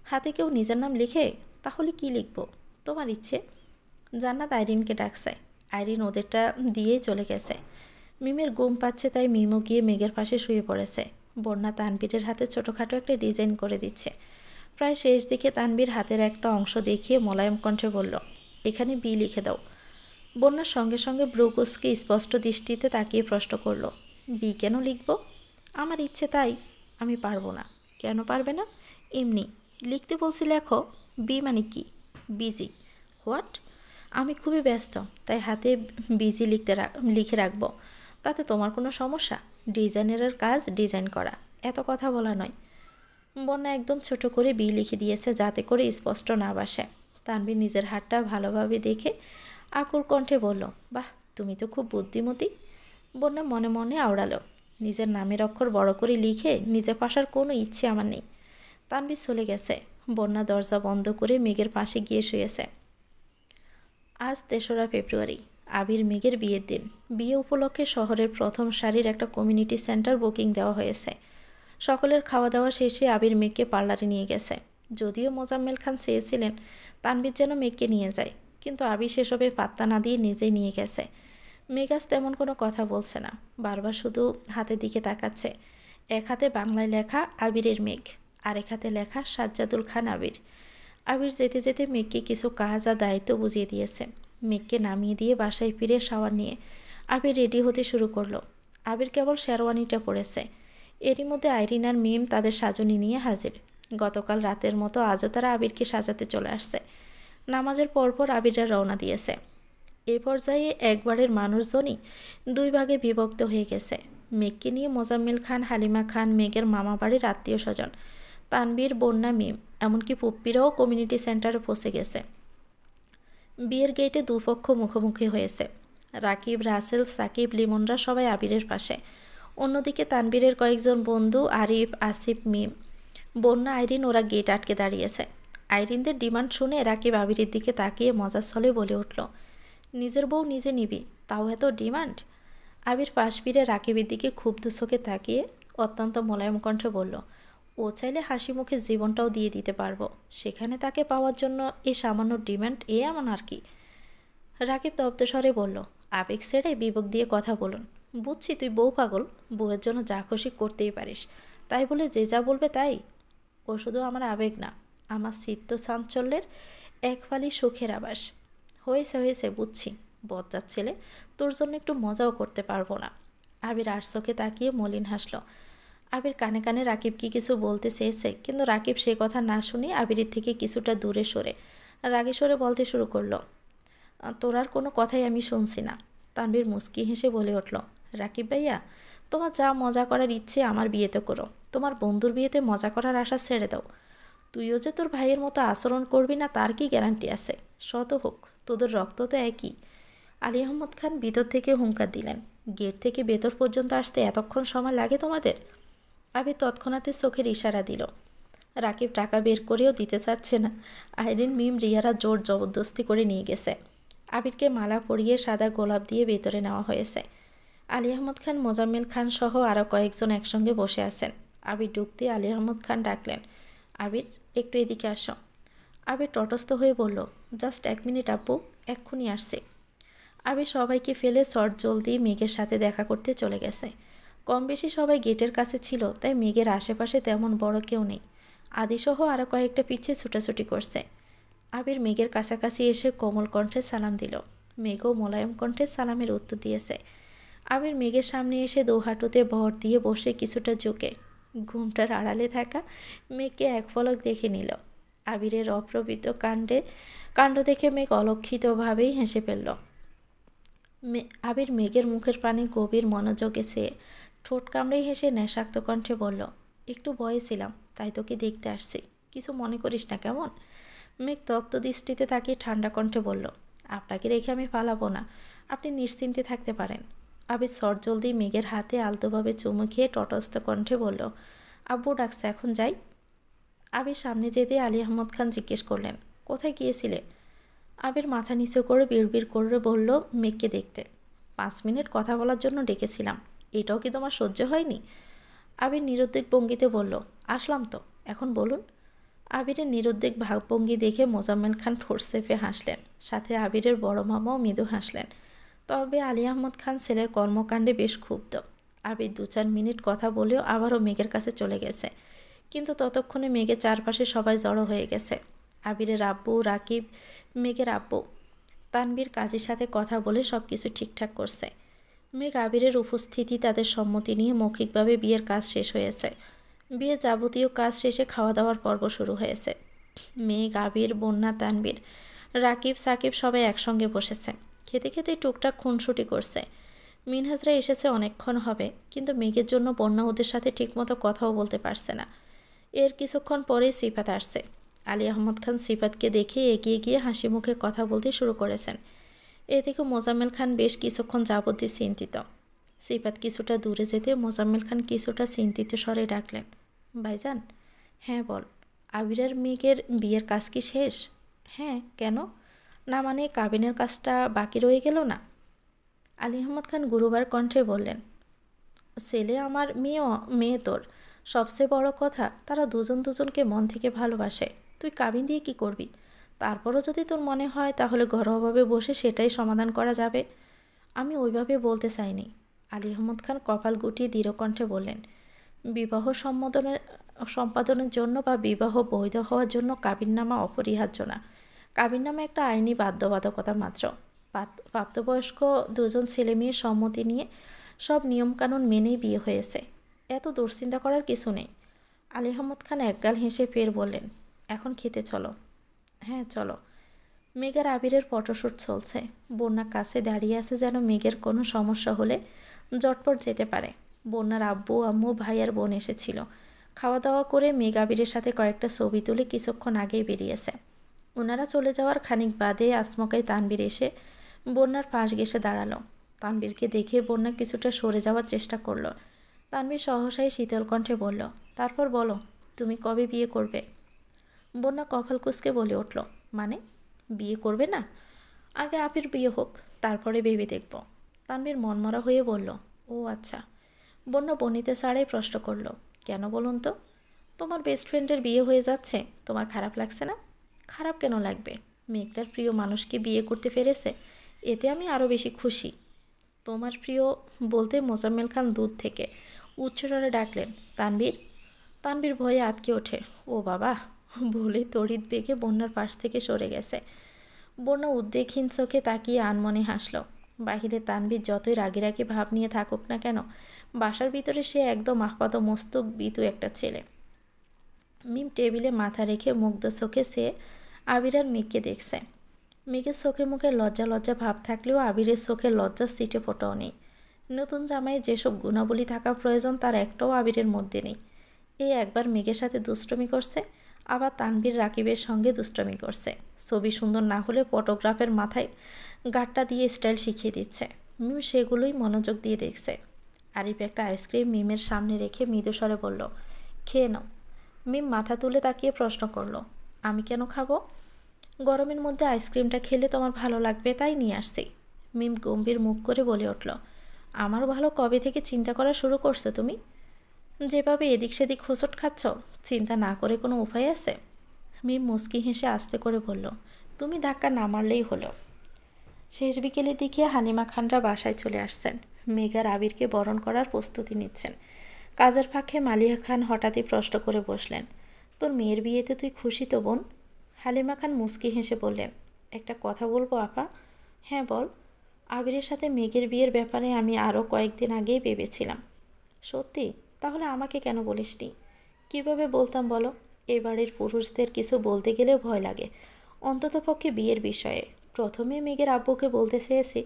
হাতে কেউ নিজের নাম লিখে? তাহলে কি লিখব? তোমার ইচ্ছে। জান্নাত আইরিনকে ডাকছে। আইরিন ওদেরটা দিয়েই চলে গেছে। মিমের ঘুম পাচ্ছে, তাই মিমও গিয়ে মেঘের পাশে শুয়ে পড়েছে। বন্যা তানবীরের হাতে ছোটোখাটো একটা ডিজাইন করে দিচ্ছে। প্রায় শেষ দিকে তানবীর হাতের একটা অংশ দেখিয়ে মোলায়েম কণ্ঠে বলল, এখানে বি লিখে দাও। বন্যার সঙ্গে সঙ্গে ব্রুকুসকে স্পষ্ট দৃষ্টিতে তাকিয়ে প্রশ্ন করল, বি কেন লিখব? আমার ইচ্ছে তাই। আমি পারবো না। কেন পারবে না? এমনি লিখতে বলছি, লেখো। বি মানে কি? বিজি। হোয়াট? আমি খুবই ব্যস্ত, তাই হাতে বিজি লিখে রাখবো। তাতে তোমার কোনো সমস্যা? ডিজাইনারের কাজ ডিজাইন করা, এত কথা বলা নয়। বন্যা একদম ছোট করে বি লিখে দিয়েছে, যাতে করে স্পষ্ট না বাসে। তানবীর নিজের হাতটা ভালোভাবে দেখে আকুল কণ্ঠে বলল, বাহ, তুমি তো খুব বুদ্ধিমতী। বন্যা মনে মনে আওড়ালো, নিজের নামের অক্ষর বড় করে লিখে নিজে পাশার কোনো ইচ্ছে আমার নেই। তানবীর চলে গেছে। বন্যা দরজা বন্ধ করে মেঘের পাশে গিয়ে শুয়েছে। আজ ৩রা ফেব্রুয়ারি, আবির মেঘের বিয়ের দিন। বিয়ে উপলক্ষে শহরের প্রথম সারির একটা কমিউনিটি সেন্টার বুকিং দেওয়া হয়েছে। সকলের খাওয়া দাওয়া শেষে আবির মেঘকে পার্লারে নিয়ে গেছে। যদিও মোজাম্মেল খান চেয়েছিলেন তানবীর যেন মেঘকে নিয়ে যায়, কিন্তু আবির সেসবে পাত্তা না দিয়ে নিজেই নিয়ে গেছে। মেঘ আজ তেমন কোনো কথা বলছে না, বারবার শুধু হাতের দিকে তাকাচ্ছে। এক হাতে বাংলায় লেখা আবিরের মেঘ, আরেক হাতে লেখা সাজ্জাদুল খান আবির। আবির যেতে যেতে মেঘকে কিছু কাজ আর দায়িত্ব বুঝিয়ে দিয়েছে। মেঘকে নামিয়ে দিয়ে বাসায় ফিরে শাওয়ার নিয়ে আবির রেডি হতে শুরু করলো। আবির কেবল শেরওয়ানিটা পরেছে। এরই মধ্যে আইরিন আর মিম তাদের সাজনি নিয়ে হাজির। গতকাল রাতের মতো আজও তারা আবিরকে সাজাতে চলে আসছে। নামাজের পরপর আবিররা রওনা দিয়েছে। এ পর্যায়ে একবারের মানুষজনই দুই ভাগে বিভক্ত হয়ে গেছে। মেঘকে নিয়ে মোজাম্মেল খান, হালিমা খান, মেঘের মামা বাড়ির আত্মীয় স্বজন, তানবীর, বন্যা, মিম, এমনকি পুপ্পিরাও কমিউনিটি সেন্টারে পৌঁছে গেছে। বিয়ের গেটে দুপক্ষ মুখোমুখি হয়েছে। রাকিব, রাসেল, সাকিব, লিমনরা সবাই আবিরের পাশে। অন্যদিকে তানবীরের কয়েকজন বন্ধু আরিফ, আসিফ, মিম, বন্যা, আইরিন ওরা গেট আটকে দাঁড়িয়েছে। আইরিনদের ডিমান্ড শুনে রাকিব আবিরের দিকে তাকিয়ে মজার ছলে বলে উঠল, নিজের বউ নিজে নিবি, তাও এত ডিমান্ড? আবির পাশ ফিরে রাকিবের দিকে ক্ষুব্ধ চোখে তাকিয়ে অত্যন্ত মোলায়েম কণ্ঠে বলল, ও চাইলে হাসি মুখে জীবনটাও দিয়ে দিতে পারবো, সেখানে তাকে পাওয়ার জন্য এই সামান্য ডিমান্ড এমন আর কি? রাকিব তপ্তস্বরে বলল, আবেগ ছেড়ে বিবেক দিয়ে কথা বলুন। বুঝছি তুই বউ পাগল, বউয়ের জন্য যা খুশি করতেই পারিস, তাই বলে যে যা বলবে তাই? ও শুধু আমার আবেগ না, আমার চিত্ত চাঞ্চল্যের এক ফালি সুখের আবাস। হয়েছে বুঝছি, বজ্জাত ছেলে, তোর জন্য একটু মজাও করতে পারবো না। আবির আর চোখে তাকিয়ে মলিন হাসল। আবির কানে কানে রাকিব কি কিছু বলতে চেয়েছে, কিন্তু রাকিব সে কথা না শুনে আবিরের থেকে কিছুটা দূরে সরে রাগে সরে বলতে শুরু করলো, তোর আর কোনো কথাই আমি শুনছি না। তানবীর মুচকি হেসে বলে উঠল, রাকিব ভাইয়া, তোমার যা মজা করার ইচ্ছে আমার বিয়েতে করো, তোমার বন্ধুর বিয়েতে মজা করার আশা ছেড়ে দাও। তুইও যে তোর ভাইয়ের মতো আচরণ করবি না তার কি গ্যারান্টি আছে? শত হোক, তোদের রক্ত তো একই। আলী আহমদ খান ভিতর থেকে হুঙ্কার দিলেন, গেট থেকে ভেতর পর্যন্ত আসতে এতক্ষণ সময় লাগে তোমাদের? আবির তৎক্ষণাৎ চোখের ইশারা দিল। রাকিব টাকা বের করেও দিতে চাচ্ছে না। আইরিন, মিম, রিয়ারা জোর জবরদস্তি করে নিয়ে গেছে। আবিরকে মালা পরিয়ে সাদা গোলাপ দিয়ে ভেতরে নেওয়া হয়েছে। আলী আহমদ খান, মোজাম্মেল খান সহ আরও কয়েকজন একসঙ্গে বসে আছেন। আবির ঢুকতে আলী আহমদ খান ডাকলেন, আবির, একটু এদিকে আসো। আবির তটস্থ হয়ে বলল, জাস্ট 1 মিনিট আব্বু, এক্ষুনি আসছে। আবির সবাইকে ফেলে শর্ট জলদি মেঘের সাথে দেখা করতে চলে গেছে। কম বেশি সবাই গেটের কাছে ছিল, তাই মেঘের আশেপাশে তেমন বড় কেউ নেই। আদিসহ আরও কয়েকটা পিছিয়ে ছুটাছুটি করছে। আবির মেঘের কাছাকাছি এসে কোমল কণ্ঠে সালাম দিল। মেঘও মোলায়েম কণ্ঠে সালামের উত্তর দিয়েছে। আবির মেঘের সামনে এসে দোহাঁটুতে ভর দিয়ে বসে কিছুটা ঝুঁকে ঘুমটার আড়ালে থাকা মেঘকে এক পলক দেখে নিল। আবিরের অপ্রবৃত্ত কাণ্ড দেখে মেঘ অলক্ষিতভাবেই হেসে ফেলল। আবির মেঘের মুখের পানে গভীর মনোযোগে চেয়ে ঠোঁট কামড়েই হেসে নেশাক্ত কণ্ঠে বলল, একটু ভয়ে ছিলাম, তাই তোকে দেখতে আসছি, কিছু মনে করিস না কেমন? মেঘ তপ্ত দৃষ্টিতে তাকিয়ে ঠান্ডা কণ্ঠে বলল, আপনাকে রেখে আমি পালাবো না, আপনি নিশ্চিন্তে থাকতে পারেন। আবির সরজলদি মেঘের হাতে আলতোভাবে চুমু খেয়ে তটস্থ কণ্ঠে বলল, আব্বু ডাকছে, এখন যাই? আবির সামনে যেতে আলী আহমদ খান জিজ্ঞেস করলেন, কোথায় গিয়েছিলে? আবির মাথা নিচু করে বিড়বিড় করে বলল, মেঘকে দেখতে। 5 মিনিট কথা বলার জন্য ডেকেছিলাম, এটাও কি তোমার সহ্য হয়নি? আবির নিরুদ্বেগ ভঙ্গিতে বলল, আসলাম তো, এখন বলুন। আবিরের নিরুদ্বেগ ভাবভঙ্গি দেখে মোজাম্মেল খান ঠোঁট চেপে হাসলেন, সাথে আবিরের বড় মামাও মৃদু হাসলেন। তবে আলী আহমদ খান ছেলের কর্মকাণ্ডে বেশ ক্ষুব্ধ। আবির 2-4 মিনিট কথা বলেও আবারও মেঘের কাছে চলে গেছে, কিন্তু ততক্ষণে মেঘের চারপাশে সবাই জড়ো হয়ে গেছে। আবিরের আব্বু, রাকিব, মেঘের আব্বু, তানবীর কাজীর সাথে কথা বলে সব কিছু ঠিকঠাক করছে। মেঘ আবিরের উপস্থিতি তাদের সম্মতি নিয়ে মৌখিকভাবে বিয়ের কাজ শেষ হয়েছে। বিয়ের যাবতীয় কাজ শেষে খাওয়া দাওয়ার পর্ব শুরু হয়েছে। মেঘ, আবির, বন্যা, তানবীর, রাকিব, সাকিব সবাই একসঙ্গে বসেছে। খেতে খেতে টুকটাক খুনসুটি করছে। মিনহাজরা এসেছে অনেকক্ষণ হবে, কিন্তু মেঘের জন্য বন্যা ওদের সাথে ঠিকমতো কথাও বলতে পারছে না। এর কিছুক্ষণ পরেই সিফাত আসছে। আলী আহমদ খান সিফাতকে দেখে এগিয়ে গিয়ে হাসি মুখে কথা বলতে শুরু করেছেন। এদিকে মোজাম্মেল খান বেশ কিছুক্ষণ যাবতীয় চিন্তিত। সিফাত কিছুটা দূরে যেতে মোজাম্মেল খান কিছুটা চিন্তিত স্বরে ডাকলেন, ভাইজান। হ্যাঁ বল। আবিরের মেঘের বিয়ের কাজ কি শেষ? হ্যাঁ, কেন? না মানে কাবিনের কাজটা বাকি রয়ে গেল না? আলী আহমদ খান গুরুবার কণ্ঠে বললেন, ছেলে আমার, মেয়ে তোর। সবচেয়ে বড় কথা, তারা দুজন দুজনকে মন থেকে ভালোবাসে। তুই কাবিন দিয়ে কি করবি? তারপরও যদি তোর মনে হয় তাহলে ঘরোয়াভাবে বসে সেটাই সমাধান করা যাবে। আমি ওইভাবে বলতে চাইনি। আলী আহমদ খান কপাল গুটিয়ে দৃঢ় কণ্ঠে বললেন, বিবাহ সম্পাদনের জন্য বা বিবাহ বৈধ হওয়ার জন্য কাবিননামা অপরিহার্য না। কাবিননামা একটা আইনি বাধ্যবাধকতা মাত্র। প্রাপ্তবয়স্ক দুজন ছেলে মেয়ের সম্মতি নিয়ে সব নিয়মকানুন মেনেই বিয়ে হয়েছে। এত দুশ্চিন্তা করার কিছু নেই। আলী আহমদ খান একগাল হেসে ফের বললেন, এখন খেতে চলো। হ্যাঁ চলো। মেঘের আবিরের ফটোশ্যুট চলছে। বন্যা কাছে দাঁড়িয়ে আছে যেন মেঘের কোনো সমস্যা হলে জটপট যেতে পারে। বন্যার আব্বু, আম্মু, ভাই আর বোন এসেছিল। খাওয়া দাওয়া করে মেঘ আবিরের সাথে কয়েকটা ছবি তুলে কিছুক্ষণ আগেই বেরিয়েছে। ওনারা চলে যাওয়ার খানিক বাদে আসমকাই তানবীর এসে বন্যার পাশ ঘেঁষে দাঁড়ালো। তানবীরকে দেখে বন্যা কিছুটা সরে যাওয়ার চেষ্টা করলো। তানবীর সহসাই শীতল কণ্ঠে বলল, তারপর বলো, তুমি কবে বিয়ে করবে? বন্যা কপাল কুঁচকে বলে উঠল, মানে বিয়ে করবে না? আগে আবির বিয়ে হোক, তারপরে ভেবে দেখব। তানবীর মনমরা হয়ে বলল, ও আচ্ছা। বন্যা বনিতে ছাড়াই প্রশ্ন করল, কেন বলুন তো? তোমার বেস্ট ফ্রেন্ডের বিয়ে হয়ে যাচ্ছে, তোমার খারাপ লাগছে না? খারাপ কেন লাগবে? মেঘ তার প্রিয় মানুষকে বিয়ে করতে পেরেছে, এতে আমি আরও বেশি খুশি। তোমার প্রিয় বলতে মোজাম্মেল খান দূর থেকে উচ্চস্বরে ডাকলেন, তানবীর। তানবীর ভয়ে আটকে ওঠে, ও বাবা বলে তড়িৎ বেগে বন্যার পাশ থেকে সরে গেছে। বন্যা উদ্বেগহীন চোখে তাকিয়ে আনমনে হাসল। বাহিরে তানবীর যতই রাগি রাগি ভাব নিয়ে থাকুক না কেন, বাসার ভিতরে সে একদম আহপাত মস্তক বিতু একটা ছেলে। মিম টেবিলে মাথা রেখে মুগ্ধ চোখে সে আবির আর মেঘকে দেখছে। মেঘের চোখে মুখে লজ্জা লজ্জা ভাব থাকলেও আবিরের চোখে লজ্জার সিটে ফোটাও নেই। নতুন জামাই যেসব গুণাবলী থাকা প্রয়োজন তার একটাও আবিরের মধ্যে নেই। এই একবার মেঘের সাথে দুষ্টমি করছে, আবার তানবীর রাকিবের সঙ্গে দুষ্টমি করছে। ছবি সুন্দর না হলে ফটোগ্রাফের মাথায় গাঁটটা দিয়ে স্টাইল শিখিয়ে দিচ্ছে। মিম সেগুলোই মনোযোগ দিয়ে দেখছে। আরিফ একটা আইসক্রিম মিমের সামনে রেখে মৃদুস্বরে বলল, খেয়ে নাও। মিম মাথা তুলে তাকিয়ে প্রশ্ন করল, আমি কেন খাবো? গরমের মধ্যে আইসক্রিমটা খেলে তোমার ভালো লাগবে তাই নিয়ে আসছি। মিম গম্ভীর মুখ করে বলে উঠল, আমার ভালো কবে থেকে চিন্তা করা শুরু করছো তুমি? যেভাবে এদিক সেদিক হোঁচট খাচ্ছ, চিন্তা না করে কোনো উপায় আছে? মিম মুচকি হেসে আস্তে করে বলল, তুমি ধাক্কা না মারলেই হলো। শেষ বিকেলের দিকে হালিমা খানরা বাসায় চলে আসছেন। মেঘ আর আবিরকে বরণ করার প্রস্তুতি নিচ্ছেন। কাজের ফাঁকে মালিহা খান হঠাৎই প্রশ্ন করে বসলেন, তোর মেয়ের বিয়েতে তুই খুশি তো বোন? হালিমা খান মুচকি হেসে বললেন, একটা কথা বলবো আপা? হ্যাঁ বল। আবিরের সাথে মেঘের বিয়ের ব্যাপারে আমি আরও কয়েকদিন আগেই ভেবেছিলাম। সত্যি? তাহলে আমাকে কেন বলিসনি? কীভাবে বলতাম বলো? এ বাড়ির পুরুষদের কিছু বলতে গেলেও ভয় লাগে, অন্ততপক্ষে বিয়ের বিষয়ে। প্রথমে মেঘের আব্বুকে বলতে চেয়েছি,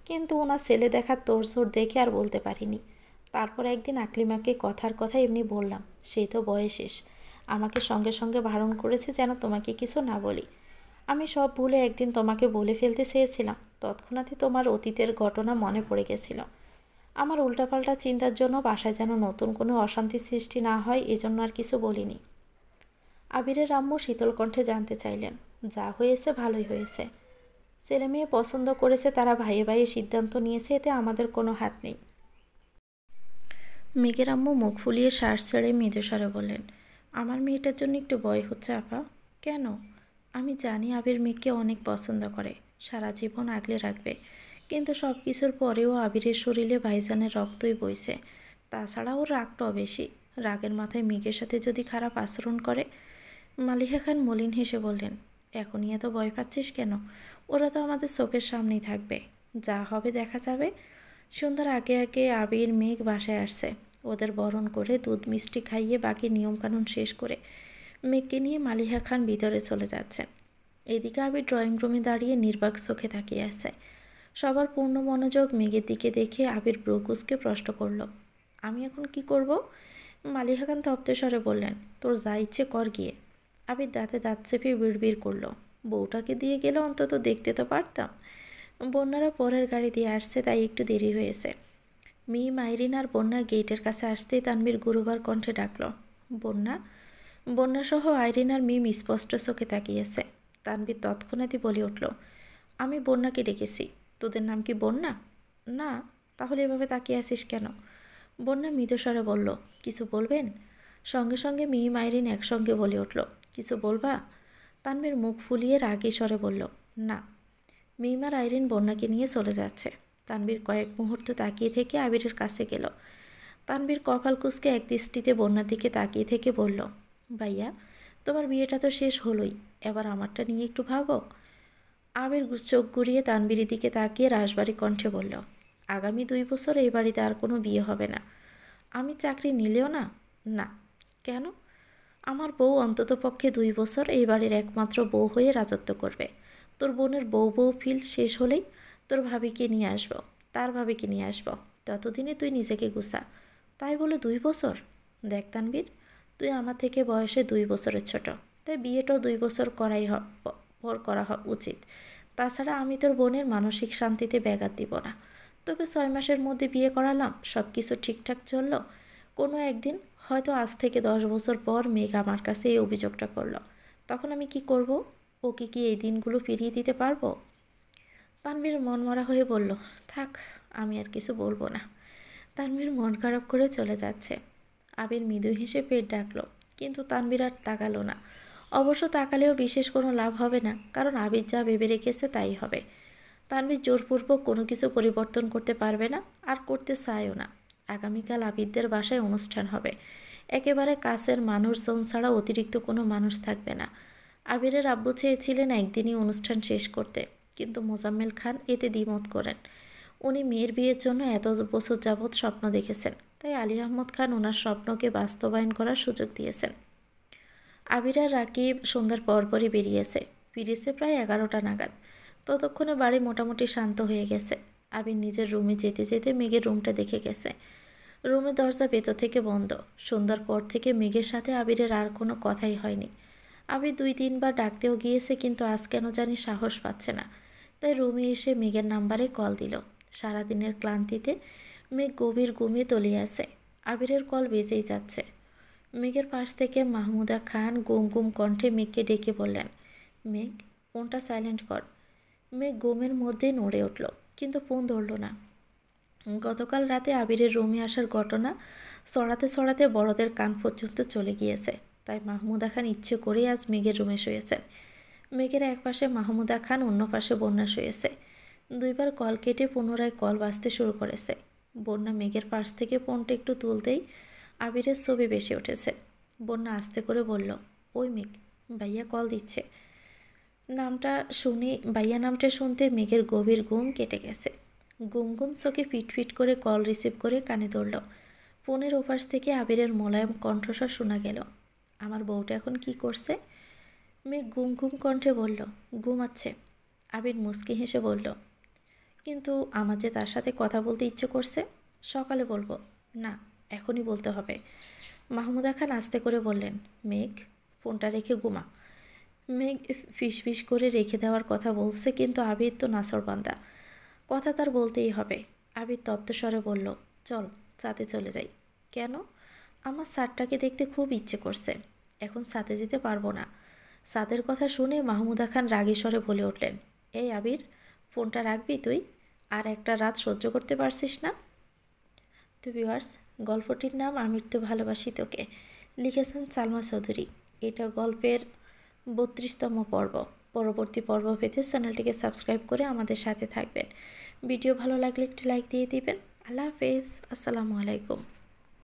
কিন্তু ওনার ছেলে দেখার তোড়জোড় দেখে আর বলতে পারিনি। তারপর একদিন আকলিমাকে কথার কথা এমনি বললাম, সেই তো বয়স শেষ, আমাকে সঙ্গে সঙ্গে বারণ করেছে যেন তোমাকে কিছু না বলি। আমি সব ভুলে একদিন তোমাকে বলে ফেলতে চেয়েছিলাম, তৎক্ষণাৎই তোমার অতীতের ঘটনা মনে পড়ে গেছিল। আমার উল্টাপাল্টা চিন্তার জন্য বাসায় যেন নতুন কোনো অশান্তি সৃষ্টি না হয়, এজন্য আর কিছু বলিনি। আবিরের আম্মু শীতল কণ্ঠে জানতে চাইলেন, যা হয়েছে ভালোই হয়েছে। ছেলে মেয়ে পছন্দ করেছে, তারা ভাইয়ে ভাইয়ে সিদ্ধান্ত নিয়েছে, এতে আমাদের কোনো হাত নেই। মেঘের আম্মু মুখ ফুলিয়ে শ্বাস ছেড়ে মৃদুস্বরে বললেন, আমার মেয়েটার জন্য একটু ভয় হচ্ছে আপা। কেন? আমি জানি আবির মেঘকে অনেক পছন্দ করে, সারা জীবন আগলে রাখবে, কিন্তু সব কিছুর পরেও আবিরের শরীরে ভাইজানের রক্তই বইছে। তাছাড়া ওর রাগটাও বেশি, রাগের মাথায় মেঘের সাথে যদি খারাপ আচরণ করে। মালিহা খান মলিন হেসে বললেন, এখনই এত ভয় পাচ্ছিস কেন? ওরা তো আমাদের চোখের সামনেই থাকবে, যা হবে দেখা যাবে। সন্ধ্যার আগে আগে আবির মেঘ বাসায় আসছে। ওদের বরণ করে দুধ মিষ্টি খাইয়ে বাকি নিয়মকানুন শেষ করে মেঘকে নিয়ে মালিহা খান ভিতরে চলে যাচ্ছেন। এদিকে আবির ড্রয়িং রুমে দাঁড়িয়ে নির্বাক চোখে তাকিয়ে আছে। সবার পূর্ণ মনোযোগ মেঘের দিকে দেখে আবির ব্রকুসকে প্রশ্ন করল, আমি এখন কি করব? মালিহা খান তপ্ত স্বরে বললেন, তোর যা ইচ্ছে কর গিয়ে। আবির দাঁতে দাঁত চেপে বিড়বিড় করল, বউটাকে দিয়ে গেলে অন্তত দেখতে তো পারতাম। বন্যারা পরের গাড়ি দিয়ে আসছে, তাই একটু দেরি হয়েছে। মিম, আইরিন আর বন্যা গেটের কাছে আসতেই তানভীর গুরুবার কণ্ঠে ডাকল, বন্যা। বন্যাসহ আইরিন আর মিম স্পষ্ট চোখে তাকিয়েছে। তানভীর তৎক্ষণাৎই বলে উঠল, আমি বন্যাকে ডেকেছি। তোদের নাম কি বন্যা? না। তাহলে এভাবে তাকিয়ে আছিস কেন? বন্যা মৃদুস্বরে বলল, কিছু বলবেন? সঙ্গে সঙ্গে মিম, আইরিন একসঙ্গে বলে উঠল, কিছু বলবা? তানভীর মুখ ফুলিয়ে রাগী স্বরে বলল, না। মিম আর আইরিন বন্যাকে নিয়ে চলে যাচ্ছে। তানভীর কয়েক মুহূর্ত তাকিয়ে থেকে আবিরের কাছে গেল। তানভীর কপাল কুঁচকে এক দৃষ্টিতে বন্যার দিকে তাকিয়ে থেকে বলল, ভাইয়া, তোমার বিয়েটা তো শেষ হলোই, এবার আমারটা নিয়ে একটু ভাবো। আবির চোখ ঘুরিয়ে তানভীরের দিকে তাকিয়ে রাশবাড়ি কণ্ঠে বলল, আগামী 2 বছর এই বাড়িতে আর কোনো বিয়ে হবে না। আমি চাকরি নিলেও না। না। কেন? আমার বউ অন্তত পক্ষে 2 বছর এই বাড়ির একমাত্র বউ হয়ে রাজত্ব করবে। তোর বোনের বউ বউ ফিল শেষ হলেই তোর ভাবিকে নিয়ে আসবো, তার ভাবিকে নিয়ে আসবো। ততদিনে তুই নিজেকে গুছা। তাই বলে 2 বছর? দেখ তানভীর, তুই আমার থেকে বয়সে 2 বছরের ছোট, তাই বিয়েটাও 2 বছর পর করা উচিত। তাছাড়া আমি তোর বোনের মানসিক শান্তিতে ব্যাঘাত দিব না। তোকে 6 মাসের মধ্যে বিয়ে করালাম, সব কিছু ঠিকঠাক চললো। কোনো একদিন, হয়তো আজ থেকে 10 বছর পর মেঘ আমার কাছে এই অভিযোগটা করলো, তখন আমি কি করব? ওকে কি এই দিনগুলো ফিরিয়ে দিতে পারবো? তানভীর মনমরা হয়ে বলল, থাক, আমি আর কিছু বলবো না। তানভীর মন খারাপ করে চলে যাচ্ছে। আবির মৃদু হেসে পেট ডাকলো, কিন্তু তানভীর আর তাকালো না। অবশ্য তাকালেও বিশেষ কোনো লাভ হবে না, কারণ আবির যা ভেবে রেখেছে তাই হবে। তানভীর জোরপূর্বক কোনো কিছু পরিবর্তন করতে পারবে না, আর করতে চায়ও না। আগামীকাল আবিরদের বাসায় অনুষ্ঠান হবে। একেবারে কাছের মানুষজন ছাড়া অতিরিক্ত কোনো মানুষ থাকবে না। আবিরের আব্বু চেয়েছিলেন একদিনই অনুষ্ঠান শেষ করতে, কিন্তু মোজাম্মেল খান এতে দ্বিমত করেন। উনি মেয়ের বিয়ের জন্য এত বছর যাবৎ স্বপ্ন দেখেছেন, তাই আলী আহমদ খান ওনার স্বপ্নকে বাস্তবায়ন করার সুযোগ দিয়েছেন। আবির আর রাকিব সন্ধ্যার পরপরই ফিরেছে প্রায় 11টা নাগাদ। ততক্ষণে বাড়ি মোটামুটি শান্ত হয়ে গেছে। আবির নিজের রুমে যেতে যেতে মেঘের রুমটা দেখে গেছে। রুমের দরজা ভেতর থেকে বন্ধ। সন্ধ্যার পর থেকে মেঘের সাথে আবিরের আর কোনো কথাই হয়নি। আবির 2-3 বার ডাকতেও গিয়েছে, কিন্তু আজ কেন জানি সাহস পাচ্ছে না। তাই রুমে এসে মেঘের নাম্বারে কল দিল। সারাদিনের ক্লান্তিতে মেঘ গভীর ঘুমিয়ে তলিয়ে আছে। আবিরের কল বেজেই যাচ্ছে। মেঘের পাশ থেকে মাহমুদা খান গুম গুম কণ্ঠে মেঘকে ডেকে বললেন, মেঘ, ফোনটা সাইলেন্ট কর। মেঘ ঘুমের মধ্যেই নড়ে উঠল, কিন্তু ফোন ধরল না। গতকাল রাতে আবিরের রুমে আসার ঘটনা ছড়াতে ছড়াতে বড়দের কান পর্যন্ত চলে গিয়েছে। তাই মাহমুদা খান ইচ্ছে করেই আজ মেঘের রুমে শুয়েছেন। মেঘের এক পাশে মাহমুদা খান, অন্য পাশে বন্যা শুয়েছে। দুইবার কল কেটে পুনরায় কল বাজতে শুরু করেছে। বন্যা মেঘের পাশ থেকে ফোনটা একটু তুলতেই আবিরের ছবি বেশি উঠেছে। বন্যা আস্তে করে বলল, ওই মেঘ, ভাইয়া কল দিচ্ছে। ভাইয়া নামটা শুনতে মেঘের গভীর ঘুম কেটে গেছে। গুম গুম চোখে ফিটফিট করে কল রিসিভ করে কানে ধরল। ফোনের ওপাশ থেকে আবিরের মোলায়েম কণ্ঠস্বর শোনা গেল, আমার বউটা এখন কি করছে? মেঘ ঘুম ঘুম কণ্ঠে বলল, ঘুমাচ্ছে। আবির মুচকি হেসে বলল, কিন্তু আমার যে তার সাথে কথা বলতে ইচ্ছে করছে। সকালে বলবো। না, এখনই বলতে হবে। মাহমুদা খান আস্তে করে বললেন, মেঘ, ফোনটা রেখে ঘুমা। মেঘ ফিসফিস করে রেখে দেওয়ার কথা বলছে, কিন্তু আবির তো নাছোড়বান্দা, কথা তার বলতেই হবে। আবির তপ্ত স্বরে বলল, চল ছাদে চলে যাই। কেন? আমার ছাদটাকে দেখতে খুব ইচ্ছে করছে। এখন ছাদে যেতে পারবো না। ছাদের কথা শুনে মাহমুদা খান রাগী স্বরে বলে উঠলেন, এই আবির, ফোনটা রাখবি তুই? আর একটা রাত সহ্য করতে পারছিস না? তো ভিউয়ার্স, গল্পটির নাম আমির তো ভালোবাসি তোকে, লিখেছেন সালমা চৌধুরী। এটা গল্পের 32তম পর্ব। পরবর্তী পর্ব পেতে চ্যানেলটিকে সাবস্ক্রাইব করে আমাদের সাথে থাকবেন। ভিডিও ভালো লাগলে একটি লাইক দিয়ে দিবেন। আল্লাহ হাফেজ, আসসালামু আলাইকুম।